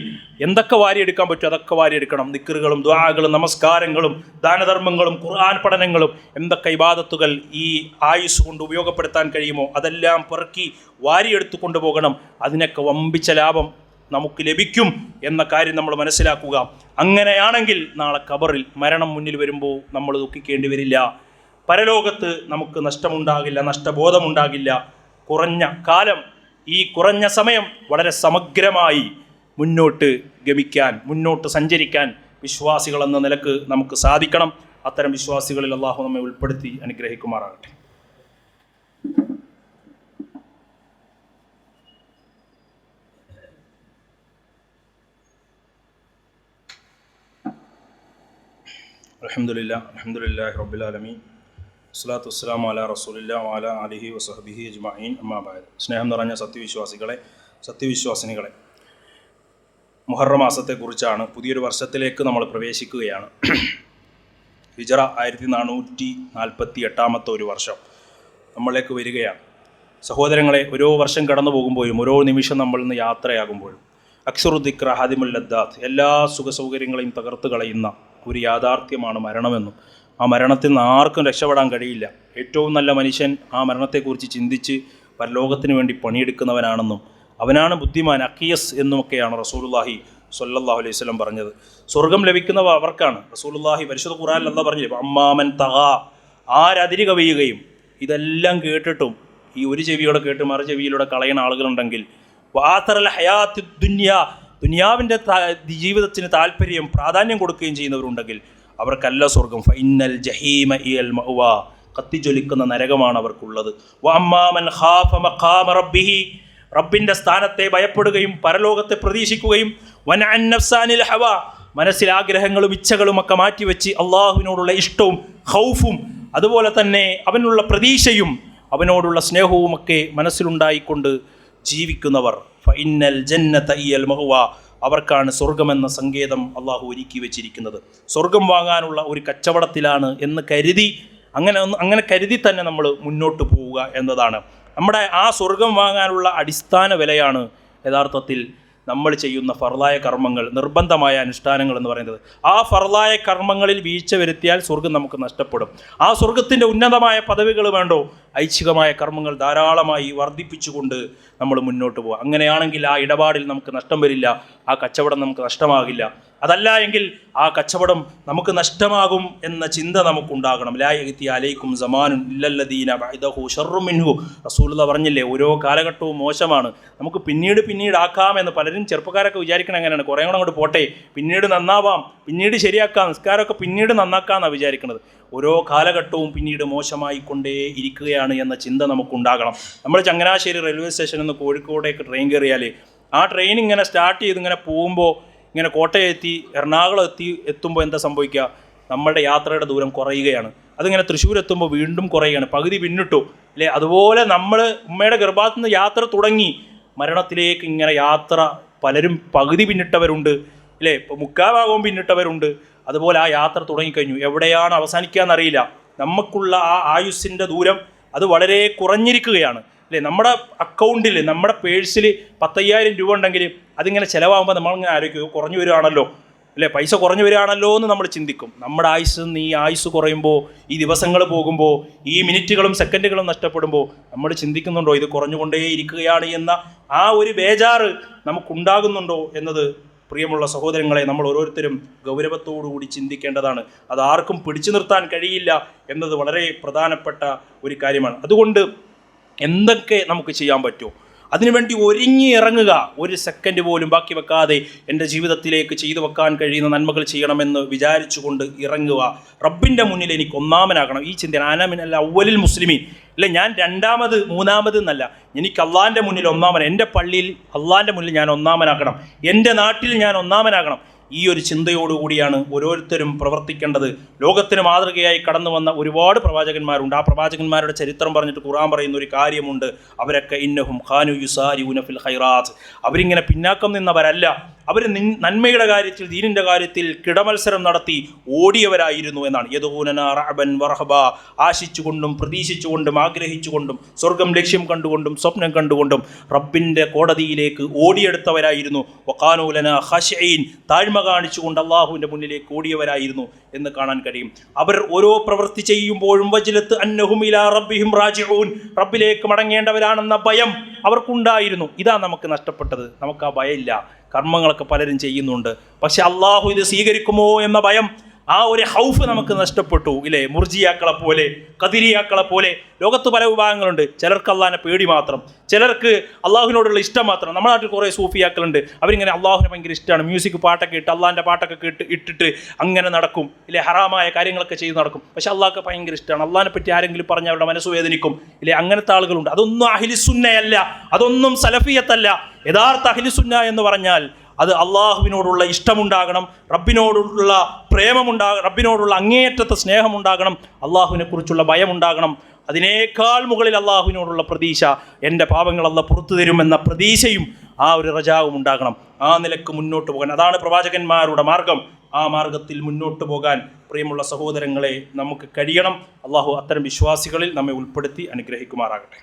A: എന്തൊക്കെ വാരിയെടുക്കാൻ പറ്റും അതൊക്കെ വാരിയെടുക്കണം. ദിക്റുകളും ദുആകളും നമസ്കാരങ്ങളും ദാനധർമ്മങ്ങളും ഖുർആൻ പഠനങ്ങളും എന്തൊക്കെ ഇബാദത്തുകൾ ഈ ആയുസ് കൊണ്ട് ഉപയോഗപ്പെടുത്താൻ കഴിയുമോ അതെല്ലാം പെറുക്കി വാരിയെടുത്തു കൊണ്ടുപോകണം. അതിനൊക്കെ വമ്പിച്ച ലാഭം നമുക്ക് ലഭിക്കും എന്ന കാര്യം നമ്മൾ മനസ്സിലാക്കുക. അങ്ങനെയാണെങ്കിൽ നാളെ ഖബറിൽ മരണം മുന്നിൽ വരുമ്പോൾ നമ്മൾ ദുഃഖിക്കേണ്ടി വരില്ല. പരലോകത്ത് നമുക്ക് നഷ്ടമുണ്ടാകില്ല, നഷ്ടബോധമുണ്ടാകില്ല. കുറഞ്ഞ കാലം, ഈ കുറഞ്ഞ സമയം വളരെ സമഗ്രമായി മുന്നോട്ട് ഗമിക്കാൻ, മുന്നോട്ട് സഞ്ചരിക്കാൻ വിശ്വാസികൾ എന്ന നിലക്ക് നമുക്ക് സാധിക്കണം. അത്തരം വിശ്വാസികളിൽ അള്ളാഹു നമ്മെ ഉൾപ്പെടുത്തി അനുഗ്രഹിക്കുമാറാകട്ടെ. അൽഹംദുലില്ലാഹി റബ്ബിൽ ആലമീൻ വസ്സലാത്തു വസ്സലാമു അലാ റസൂലില്ലാ വഅലാ ആലിഹി വസഹ്ബിഹി അജ്മഈൻ അമ്മാ ബഅദ്. സ്നേഹം നിറഞ്ഞ സത്യവിശ്വാസികളെ, മുഹറം മാസത്തെക്കുറിച്ചാണ്. പുതിയൊരു വർഷത്തിലേക്ക് നമ്മൾ പ്രവേശിക്കുകയാണ്. ഹിജറ 1448 ഒരു വർഷം നമ്മളിലേക്ക് വരികയാണ്. സഹോദരങ്ങളെ, ഓരോ വർഷം കടന്നു പോകുമ്പോഴും ഓരോ നിമിഷം നമ്മൾ ഇന്ന് യാത്രയാകുമ്പോഴും അക്സറുദ്ദിക്ര ഹാദിമുൽ ലദ്ദാത്ത്, എല്ലാ സുഖസൗകര്യങ്ങളെയും തകർത്ത് കളയുന്ന ഒരു യാഥാർത്ഥ്യമാണ് മരണമെന്നും ആ മരണത്തിൽ നിന്ന് ആർക്കും രക്ഷപ്പെടാൻ കഴിയില്ല. ഏറ്റവും നല്ല മനുഷ്യൻ ആ മരണത്തെക്കുറിച്ച് ചിന്തിച്ച് പരലോകത്തിന് വേണ്ടി പണിയെടുക്കുന്നവനാണെന്നും അവനാണ് ബുദ്ധിമാൻ, അക്കിയസ് എന്നുമൊക്കെയാണ് റസൂലുള്ളാഹി സ്വല്ലല്ലാഹു അലൈഹി വസല്ലം പറഞ്ഞത്. സ്വർഗം ലഭിക്കുന്നവ അവർക്കാണ്. റസൂലുള്ളാഹി പരിശുദ്ധ ഖുർആനിൽ അല്ലാഹു പറഞ്ഞില്ലേ, അമ്മാമൻ തഗാ, ആരതിര് കവിയുകയും. ഇതെല്ലാം കേട്ടിട്ടും ഈ ഒരു ചെവിയോടെ കേട്ട് മറു ചെവിയിലൂടെ കളയുന്ന ആളുകളുണ്ടെങ്കിൽ, വാതറൽ ഹയാത്തി ദുനിയ, ദുനിയാവിൻ്റെ ജീവിതത്തിന് താല്പര്യം പ്രാധാന്യം കൊടുക്കുകയും ചെയ്യുന്നവരുണ്ടെങ്കിൽ അവർക്കല്ല സ്വർഗം. ഫഇന്നൽ ജഹീമ ഇയൽ മഅ്വാ, കത്തിജ്വലിക്കുന്ന നരകമാണ് അവർക്കുള്ളത്. വഅമ്മാമൻ ഖാഫ മഖാമ റബ്ബിഹി, റബ്ബിൻ്റെ സ്ഥാനത്തെ ഭയപ്പെടുകയും പരലോകത്തെ പ്രതീക്ഷിക്കുകയും വനഅൻ നഫ്സാനിൽ ഹവാ, മനസ്സിൽ ആഗ്രഹങ്ങളും ഇച്ഛകളും ഒക്കെ മാറ്റിവെച്ച് അള്ളാഹുവിനോടുള്ള ഇഷ്ടവും ഖൗഫും അതുപോലെ തന്നെ അവനുള്ള പ്രതീക്ഷയും അവനോടുള്ള സ്നേഹവുമൊക്കെ മനസ്സിലുണ്ടായിക്കൊണ്ട് ജീവിക്കുന്നവർ, ഫഇന്നൽ ജന്നത ഇയൽ മഅ്വാ, അവർക്കാണ് സ്വർഗമെന്ന സങ്കേതം അള്ളാഹു ഒരുക്കി വെച്ചിരിക്കുന്നത്. സ്വർഗം വാങ്ങാനുള്ള ഒരു കച്ചവടത്തിലാണ് എന്ന് കരുതി, അങ്ങനെ കരുതി തന്നെ നമ്മൾ മുന്നോട്ട് പോവുക എന്നതാണ് നമ്മുടെ ആ സ്വർഗം വാങ്ങാനുള്ള അടിസ്ഥാന വിലയാണ് യഥാർത്ഥത്തിൽ നമ്മൾ ചെയ്യുന്ന ഫർളായ കർമ്മങ്ങൾ, നിർബന്ധമായ അനുഷ്ഠാനങ്ങൾ എന്ന് പറയുന്നത്. ആ ഫർളായ കർമ്മങ്ങളിൽ വീഴ്ച വരുത്തിയാൽ സ്വർഗം നമുക്ക് നഷ്ടപ്പെടും. ആ സ്വർഗത്തിൻ്റെ ഉന്നതമായ പദവികൾ വേണ്ടോ, ഐച്ഛികമായ കർമ്മങ്ങൾ ധാരാളമായി വർദ്ധിപ്പിച്ചുകൊണ്ട് നമ്മൾ മുന്നോട്ട് പോകുക. അങ്ങനെയാണെങ്കിൽ ആ ഇടപാടിൽ നമുക്ക് നഷ്ടം വരില്ല, ആ കച്ചവടം നമുക്ക് നഷ്ടമാകില്ല. അതല്ല എങ്കിൽ ആ കച്ചവടം നമുക്ക് നഷ്ടമാകും എന്ന ചിന്ത നമുക്കുണ്ടാകണം. ലാ യഅതി അലൈക്കും സമാനുൻ ഇല്ലല്ലദീന ബഅദഹു ശർറും മിൻഹു. റസൂലുള്ളാഹി പറഞ്ഞില്ലേ, ഓരോ കാലഘട്ടവും മോശമാണ്, നമുക്ക് പിന്നീട് ആക്കാമെന്ന്. പലരും ചെറുപ്പക്കാരൊക്കെ വിചാരിക്കണം അങ്ങനെയാണ്, കുറേ കൂടെ അങ്ങോട്ട് പോട്ടെ, പിന്നീട് നന്നാവാം, പിന്നീട് ശരിയാക്കാം, നിസ്കാരമൊക്കെ പിന്നീട് നന്നാക്കാമെന്നാണ് വിചാരിക്കുന്നത്. ഓരോ കാലഘട്ടവും പിന്നീട് മോശമായി കൊണ്ടേ ഇരിക്കുകയാണ് എന്ന ചിന്ത നമുക്കുണ്ടാകണം. നമ്മൾ ചങ്ങനാശ്ശേരി റെയിൽവേ സ്റ്റേഷനിൽ നിന്ന് കോഴിക്കോടേക്ക് ട്രെയിൻ കയറിയാൽ ആ ട്രെയിൻ ഇങ്ങനെ സ്റ്റാർട്ട് ചെയ്ത് ഇങ്ങനെ പോകുമ്പോൾ ഇങ്ങനെ കോട്ടയം എറണാകുളം എത്തുമ്പോൾ എന്താ സംഭവിക്കുക, നമ്മുടെ യാത്രയുടെ ദൂരം കുറയുകയാണ്. അതിങ്ങനെ തൃശ്ശൂർ എത്തുമ്പോൾ വീണ്ടും കുറയുകയാണ്, പകുതി പിന്നിട്ടു അല്ലേ. അതുപോലെ നമ്മൾ ഉമ്മയുടെ ഗർഭത്തിൽ നിന്ന് യാത്ര തുടങ്ങി മരണത്തിലേക്ക് ഇങ്ങനെ യാത്ര, പലരും പകുതി പിന്നിട്ടവരുണ്ട് അല്ലേ, ഇപ്പോൾ മുക്കാഭാഗവും പിന്നിട്ടവരുണ്ട്. അതുപോലെ ആ യാത്ര തുടങ്ങിക്കഴിഞ്ഞു, എവിടെയാണ് അവസാനിക്കുകയെന്നറിയില്ല. നമുക്കുള്ള ആ ആയുസ്സിൻ്റെ ദൂരം അത് വളരെ കുറഞ്ഞിരിക്കുകയാണ് അല്ലേ. നമ്മുടെ അക്കൗണ്ടിൽ, നമ്മുടെ പേഴ്സിൽ 10,000 രൂപ ഉണ്ടെങ്കിൽ അതിങ്ങനെ ചിലവാകുമ്പോൾ നമ്മളിങ്ങനെ ആലോചിക്കും, കുറഞ്ഞു വരികയാണല്ലോ അല്ലേ, പൈസ കുറഞ്ഞു വരികയാണല്ലോ എന്ന് നമ്മൾ ചിന്തിക്കും. നമ്മുടെ ആയുസ് കുറയുമ്പോൾ, ഈ ദിവസങ്ങൾ പോകുമ്പോൾ, ഈ മിനിറ്റുകളും സെക്കൻഡുകളും നഷ്ടപ്പെടുമ്പോൾ നമ്മൾ ചിന്തിക്കുന്നുണ്ടോ ഇത് കുറഞ്ഞുകൊണ്ടേ ഇരിക്കുകയാണ് എന്ന ആ ഒരു ബേജാറ് നമുക്കുണ്ടാകുന്നുണ്ടോ എന്നത് പ്രിയമുള്ള സഹോദരങ്ങളെ നമ്മൾ ഓരോരുത്തരും ഗൗരവത്തോടുകൂടി ചിന്തിക്കേണ്ടതാണ്. അതാർക്കും പിടിച്ചു നിർത്താൻ കഴിയില്ല എന്നത് വളരെ പ്രധാനപ്പെട്ട ഒരു കാര്യമാണ്. അതുകൊണ്ട് എന്തൊക്കെ നമുക്ക് ചെയ്യാൻ പറ്റുമോ അതിനുവേണ്ടി ഒരുങ്ങി ഇറങ്ങുക. ഒരു സെക്കൻഡ് പോലും ബാക്കി വെക്കാതെ എൻ്റെ ജീവിതത്തിലേക്ക് ചെയ്തു വെക്കാൻ കഴിയുന്ന നന്മകൾ ചെയ്യണമെന്ന് വിചാരിച്ചുകൊണ്ട് ഇറങ്ങുക. റബ്ബിൻ്റെ മുന്നിൽ എനിക്ക് ഒന്നാമനാകണം, ഈ ചിന്ത. ആനമിനല്ല അവലിൽ മുസ്ലിമീൻ അല്ല, ഞാൻ രണ്ടാമത് മൂന്നാമത് എന്നല്ല, എനിക്ക് അള്ളാൻ്റെ മുന്നിൽ ഒന്നാമൻ. എൻ്റെ പള്ളിയിൽ അള്ളാൻ്റെ മുന്നിൽ ഞാൻ ഒന്നാമനാകണം, എൻ്റെ നാട്ടിൽ ഞാൻ ഒന്നാമനാകണം. ഈ ഒരു ചിന്തയോടുകൂടിയാണ് ഓരോരുത്തരും പ്രവർത്തിക്കേണ്ടത്. ലോകത്തിന് മാതൃകയായി കടന്നു വന്ന ഒരുപാട് പ്രവാചകന്മാരുണ്ട്. ആ പ്രവാചകന്മാരുടെ ചരിത്രം പറഞ്ഞിട്ട് ഖുർആൻ പറയുന്ന ഒരു കാര്യമുണ്ട്. അവരൊക്കെ ഇന്നഹും ഖാനു യുസാരിഊന ഫിൽ ഖൈറാത്ത്, അവരിങ്ങനെ പിന്നാക്കം നിന്നവരല്ല. അവർ നന്മയുടെ കാര്യത്തിൽ, ദീനിൻ്റെ കാര്യത്തിൽ കിടമത്സരം നടത്തി ഓടിയവരായിരുന്നു എന്നാണ്. യദൂനനാ റഅബൻ വറഹബ, ആശിച്ചുകൊണ്ടും പ്രതീക്ഷിച്ചുകൊണ്ടും ആഗ്രഹിച്ചുകൊണ്ടും സ്വർഗം ലക്ഷ്യം കണ്ടുകൊണ്ടും സ്വപ്നം കണ്ടുകൊണ്ടും റബ്ബിൻ്റെ കോടതിയിലേക്ക് ഓടിയെടുത്തവരായിരുന്നു. വഖാനൂ ലനാ ഖാശിഈൻ, താഴ്മ കാണിച്ചുകൊണ്ട് അള്ളാഹുവിൻ്റെ മുന്നിലേക്ക് ഓടിയവരായിരുന്നു എന്ന് കാണാൻ കഴിയും. അവർ ഓരോ പ്രവൃത്തി ചെയ്യുമ്പോഴും വജ്ലത്ത് അന്നഹും ഇലാ റബ്ബിഹിം റാജിഊൻ, റബ്ബിലേക്ക് മടങ്ങേണ്ടവരാണെന്ന ഭയം അവർക്കുണ്ടായിരുന്നു. ഇതാ നമുക്ക് നഷ്ടപ്പെട്ടത്. നമുക്ക് ആ ഭയമില്ല. കർമ്മങ്ങളൊക്കെ പലരും ചെയ്യുന്നുണ്ട്, പക്ഷെ അള്ളാഹു ഇത് സ്വീകരിക്കുമോ എന്ന ഭയം, ആ ഒരു ഹൗഫ് നമുക്ക് നഷ്ടപ്പെട്ടു ഇല്ലേ? മുർജിയാക്കളെ പോലെ, ഖദിരിയാക്കളെ പോലെ ലോകത്ത് പല വിഭാഗങ്ങളുണ്ട്. ചിലർക്ക് അള്ളാഹിനെ പേടി മാത്രം, ചിലർക്ക് അള്ളാഹുവിനോടുള്ള ഇഷ്ടം മാത്രം. നമ്മുടെ നാട്ടിൽ കുറേ സൂഫിയാക്കളുണ്ട്. അവരിങ്ങനെ അള്ളാഹുവിനെ ഭയങ്കര ഇഷ്ടമാണ്, മ്യൂസിക് പാട്ടൊക്കെ ഇട്ട് അള്ളാഹിൻ്റെ പാട്ടൊക്കെ ഇട്ടിട്ട് അങ്ങനെ നടക്കും ഇല്ലേ? ഹറാമായ കാര്യങ്ങളൊക്കെ ചെയ്ത് നടക്കും. പക്ഷെ അള്ളാഹ്ക്ക് ഭയങ്കര ഇഷ്ടമാണ്. അള്ളാഹിനെ പറ്റി ആരെങ്കിലും പറഞ്ഞാൽ അവരുടെ മനസ്സ് വേദനിക്കും ഇല്ലേ? അങ്ങനത്തെ ആളുകളുണ്ട്. അതൊന്നും അഹ്ലുസുന്നയല്ല, അതൊന്നും സലഫിയത്തല്ല. യഥാർത്ഥ അഹ്ലുസുന്ന എന്ന് പറഞ്ഞാൽ അത് അള്ളാഹുവിനോടുള്ള ഇഷ്ടമുണ്ടാകണം, റബ്ബിനോടുള്ള പ്രേമമുണ്ടാകണം, റബ്ബിനോടുള്ള അങ്ങേയറ്റത്തെ സ്നേഹമുണ്ടാകണം, അള്ളാഹുവിനെ കുറിച്ചുള്ള ഭയമുണ്ടാകണം. അതിനേക്കാൾ മുകളിൽ അള്ളാഹുവിനോടുള്ള പ്രതീക്ഷ, എൻ്റെ പാപങ്ങൾ അള്ളാഹ് പുറത്തു തരുമെന്ന പ്രതീക്ഷയും ആ ഒരു റജാവും ഉണ്ടാകണം. ആ നിലക്ക് മുന്നോട്ട് പോകാൻ, അതാണ് പ്രവാചകന്മാരുടെ മാർഗം. ആ മാർഗത്തിൽ മുന്നോട്ട് പോകാൻ പ്രിയമുള്ള സഹോദരങ്ങളെ നമുക്ക് കഴിയണം. അള്ളാഹു അത്തരം വിശ്വാസികളിൽ നമ്മെ ഉൾപ്പെടുത്തി അനുഗ്രഹിക്കുമാറാകട്ടെ.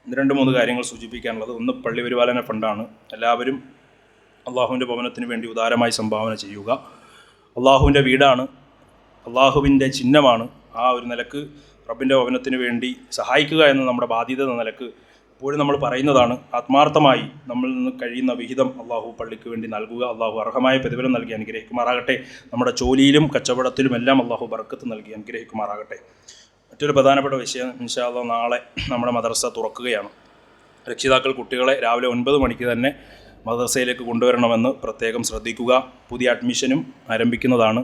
A: 2-3 കാര്യങ്ങൾ സൂചിപ്പിക്കാനുള്ളത്. ഒന്ന്, പള്ളി പരിപാലന ഫണ്ടാണ്. എല്ലാവരും അള്ളാഹുവിൻ്റെ ഭവനത്തിന് വേണ്ടി ഉദാരമായി സംഭാവന ചെയ്യുക. അള്ളാഹുവിൻ്റെ വീടാണ്, അള്ളാഹുവിൻ്റെ ചിഹ്നമാണ്. ആ ഒരു നിലക്ക് റബ്ബിൻ്റെ ഭവനത്തിന് വേണ്ടി സഹായിക്കുക എന്ന നമ്മുടെ ബാധ്യത എന്ന നിലക്ക് എപ്പോഴും നമ്മൾ പറയുന്നതാണ്. ആത്മാർത്ഥമായി നമ്മളിൽ നിന്ന് കഴിയുന്ന വിഹിതം അള്ളാഹു പള്ളിക്ക് വേണ്ടി നൽകുക. അള്ളാഹു അർഹമായ പ്രതിഫലം നൽകി അനുഗ്രഹിക്കുമാറാകട്ടെ. നമ്മുടെ ജോലിയിലും കച്ചവടത്തിലും എല്ലാം അള്ളാഹു ബർക്കത്ത് നൽകി അനുഗ്രഹിക്കുമാറാകട്ടെ. മറ്റൊരു പ്രധാനപ്പെട്ട വിഷയം, ഇൻഷാ അല്ലാഹ് നാളെ നമ്മുടെ മദ്രസ തുറക്കുകയാണ്. രക്ഷിതാക്കൾ കുട്ടികളെ രാവിലെ 9 മണിക്ക് തന്നെ മദ്രസയിലേക്ക് കൊണ്ടുവരണമെന്ന് പ്രത്യേകം ശ്രദ്ധിക്കുക. പുതിയ അഡ്മിഷനും ആരംഭിക്കുന്നതാണ്,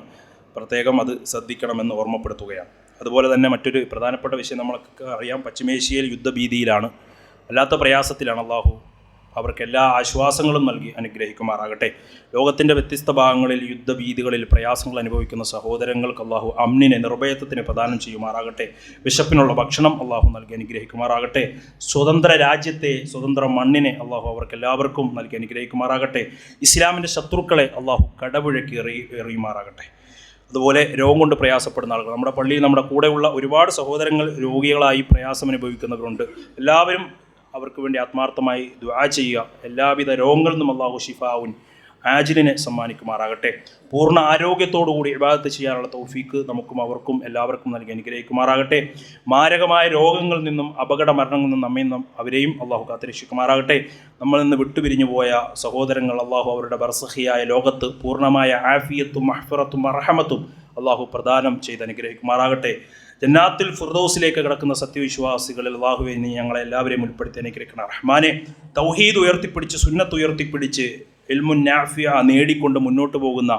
A: പ്രത്യേകം അത് ശ്രദ്ധിക്കണമെന്ന് ഓർമ്മപ്പെടുത്തുകയാണ്. അതുപോലെ തന്നെ മറ്റൊരു പ്രധാനപ്പെട്ട വിഷയം, നമ്മൾക്ക് അറിയാം, പശ്ചിമേഷ്യയിൽ യുദ്ധഭീതിയിലാണ്, വല്ലാത്ത പ്രയാസത്തിലാണ്. അള്ളാഹു അവർക്ക് എല്ലാ ആശ്വാസങ്ങളും നൽകി അനുഗ്രഹിക്കുമാറാകട്ടെ. ലോകത്തിൻ്റെ വ്യത്യസ്ത ഭാഗങ്ങളിൽ യുദ്ധഭീതികളിൽ പ്രയാസങ്ങൾ അനുഭവിക്കുന്ന സഹോദരങ്ങൾക്ക് അള്ളാഹു അമ്നിനെ, നിർഭയത്വത്തിന് പ്രദാനം ചെയ്യുമാറാകട്ടെ. വിശപ്പിനുള്ള ഭക്ഷണം അള്ളാഹു നൽകി അനുഗ്രഹിക്കുമാറാകട്ടെ. സ്വതന്ത്ര രാജ്യത്തെ, സ്വതന്ത്ര മണ്ണിനെ അള്ളാഹു അവർക്ക് എല്ലാവർക്കും നൽകി അനുഗ്രഹിക്കുമാറാകട്ടെ. ഇസ്ലാമിൻ്റെ ശത്രുക്കളെ അള്ളാഹു കടപുഴക്കി എറിയുമാറാകട്ടെ. അതുപോലെ രോഗം കൊണ്ട് പ്രയാസപ്പെടുന്ന ആളുകൾ, നമ്മുടെ പള്ളിയിൽ നമ്മുടെ കൂടെയുള്ള ഒരുപാട് സഹോദരങ്ങൾ രോഗികളായി പ്രയാസം അനുഭവിക്കുന്നവരുണ്ട്. എല്ലാവരും അവർക്ക് വേണ്ടി ആത്മാർത്ഥമായി ദുആ ചെയ്യുക. എല്ലാവിധ രോഗങ്ങളിൽ നിന്നും അല്ലാഹു ഷിഫാഉൻ ആജിലിനെ സമ്മാനിക്കുമാറാകട്ടെ. പൂർണ്ണ ആരോഗ്യത്തോടുകൂടി ഇബാദത്ത് ചെയ്യാനുള്ള തൗഫീക്ക് നമുക്കും അവർക്കും എല്ലാവർക്കും നൽകി അനുഗ്രഹിക്കുമാറാകട്ടെ. മാരകമായ രോഗങ്ങളിൽ നിന്നും അപകട മരണങ്ങളിൽ നിന്നും അവരെയും അള്ളാഹു കാത്തുരക്ഷിക്കുമാറാകട്ടെ. നമ്മളിൽ നിന്ന് വിട്ടുപിരിഞ്ഞു പോയ സഹോദരങ്ങൾ അള്ളാഹു അവരുടെ ബർസഖിയായ ലോകത്ത് പൂർണ്ണമായ ആഫിയത്തും മഹ്ഫിറത്തും റഹമത്തും അള്ളാഹു പ്രദാനം ചെയ്ത് അനുഗ്രഹിക്കുമാറാകട്ടെ. ജന്നാത്തിൽ ഫിർദൗസിലേക്ക് കിടക്കുന്ന സത്യവിശ്വാസികളിൽ അള്ളാഹുവെ നീ ഞങ്ങളെ എല്ലാവരെയും ഉൾപ്പെടുത്തി അനുഗ്രഹിക്കണം. റഹ്മാനെ, തൗഹീദ് ഉയർത്തിപ്പിടിച്ച് സുന്നത്ത് ഉയർത്തിപ്പിടിച്ച് ഇൽമുൻ നാഫിയ നേടിക്കൊണ്ട് മുന്നോട്ട് പോകുന്ന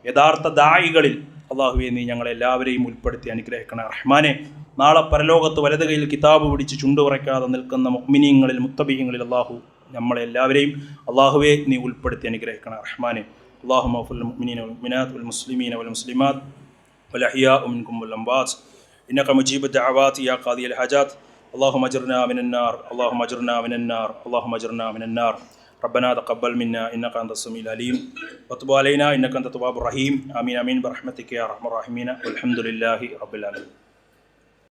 A: യഥാർത്ഥ ദായികളിൽ അള്ളാഹുവെ നീ ഞങ്ങളെല്ലാവരെയും ഉൾപ്പെടുത്തി അനുഗ്രഹിക്കണം. റഹ്മാനെ, നാളെ പരലോകത്ത് വലത് കയ്യിൽ കിതാബ് പിടിച്ച് ചുണ്ടുറയ്ക്കാതെ നിൽക്കുന്ന മുഅ്മിനീങ്ങളിൽ മുത്തബീങ്ങളിൽ അള്ളാഹു നമ്മളെല്ലാവരെയും അള്ളാഹുവെ നീ ഉൾപ്പെടുത്തി അനുഗ്രഹിക്കണം. റഹ്മാനെ, അല്ലാഹുമ്മ ഗഫിർ മുഅ്മിനീന വൽ മുഅ്മിനാത്ത് വൽ മുസ്ലിമീന വൽ മുസ്ലിമാത്ത് വൽ അഹ്യാഉ മിൻകും വൽ അംവാത്ത് إنك مجيب الدعوات يا قاضي الحاجات اللهم اجرنا من النار اللهم اجرنا من النار اللهم اجرنا من النار ربنا تقبل منا إنك أنت السميع العليم وتب علينا إنك أنت التواب الرحيم آمين آمين برحمتك يا أرحم الراحمين والحمد لله رب العالمين.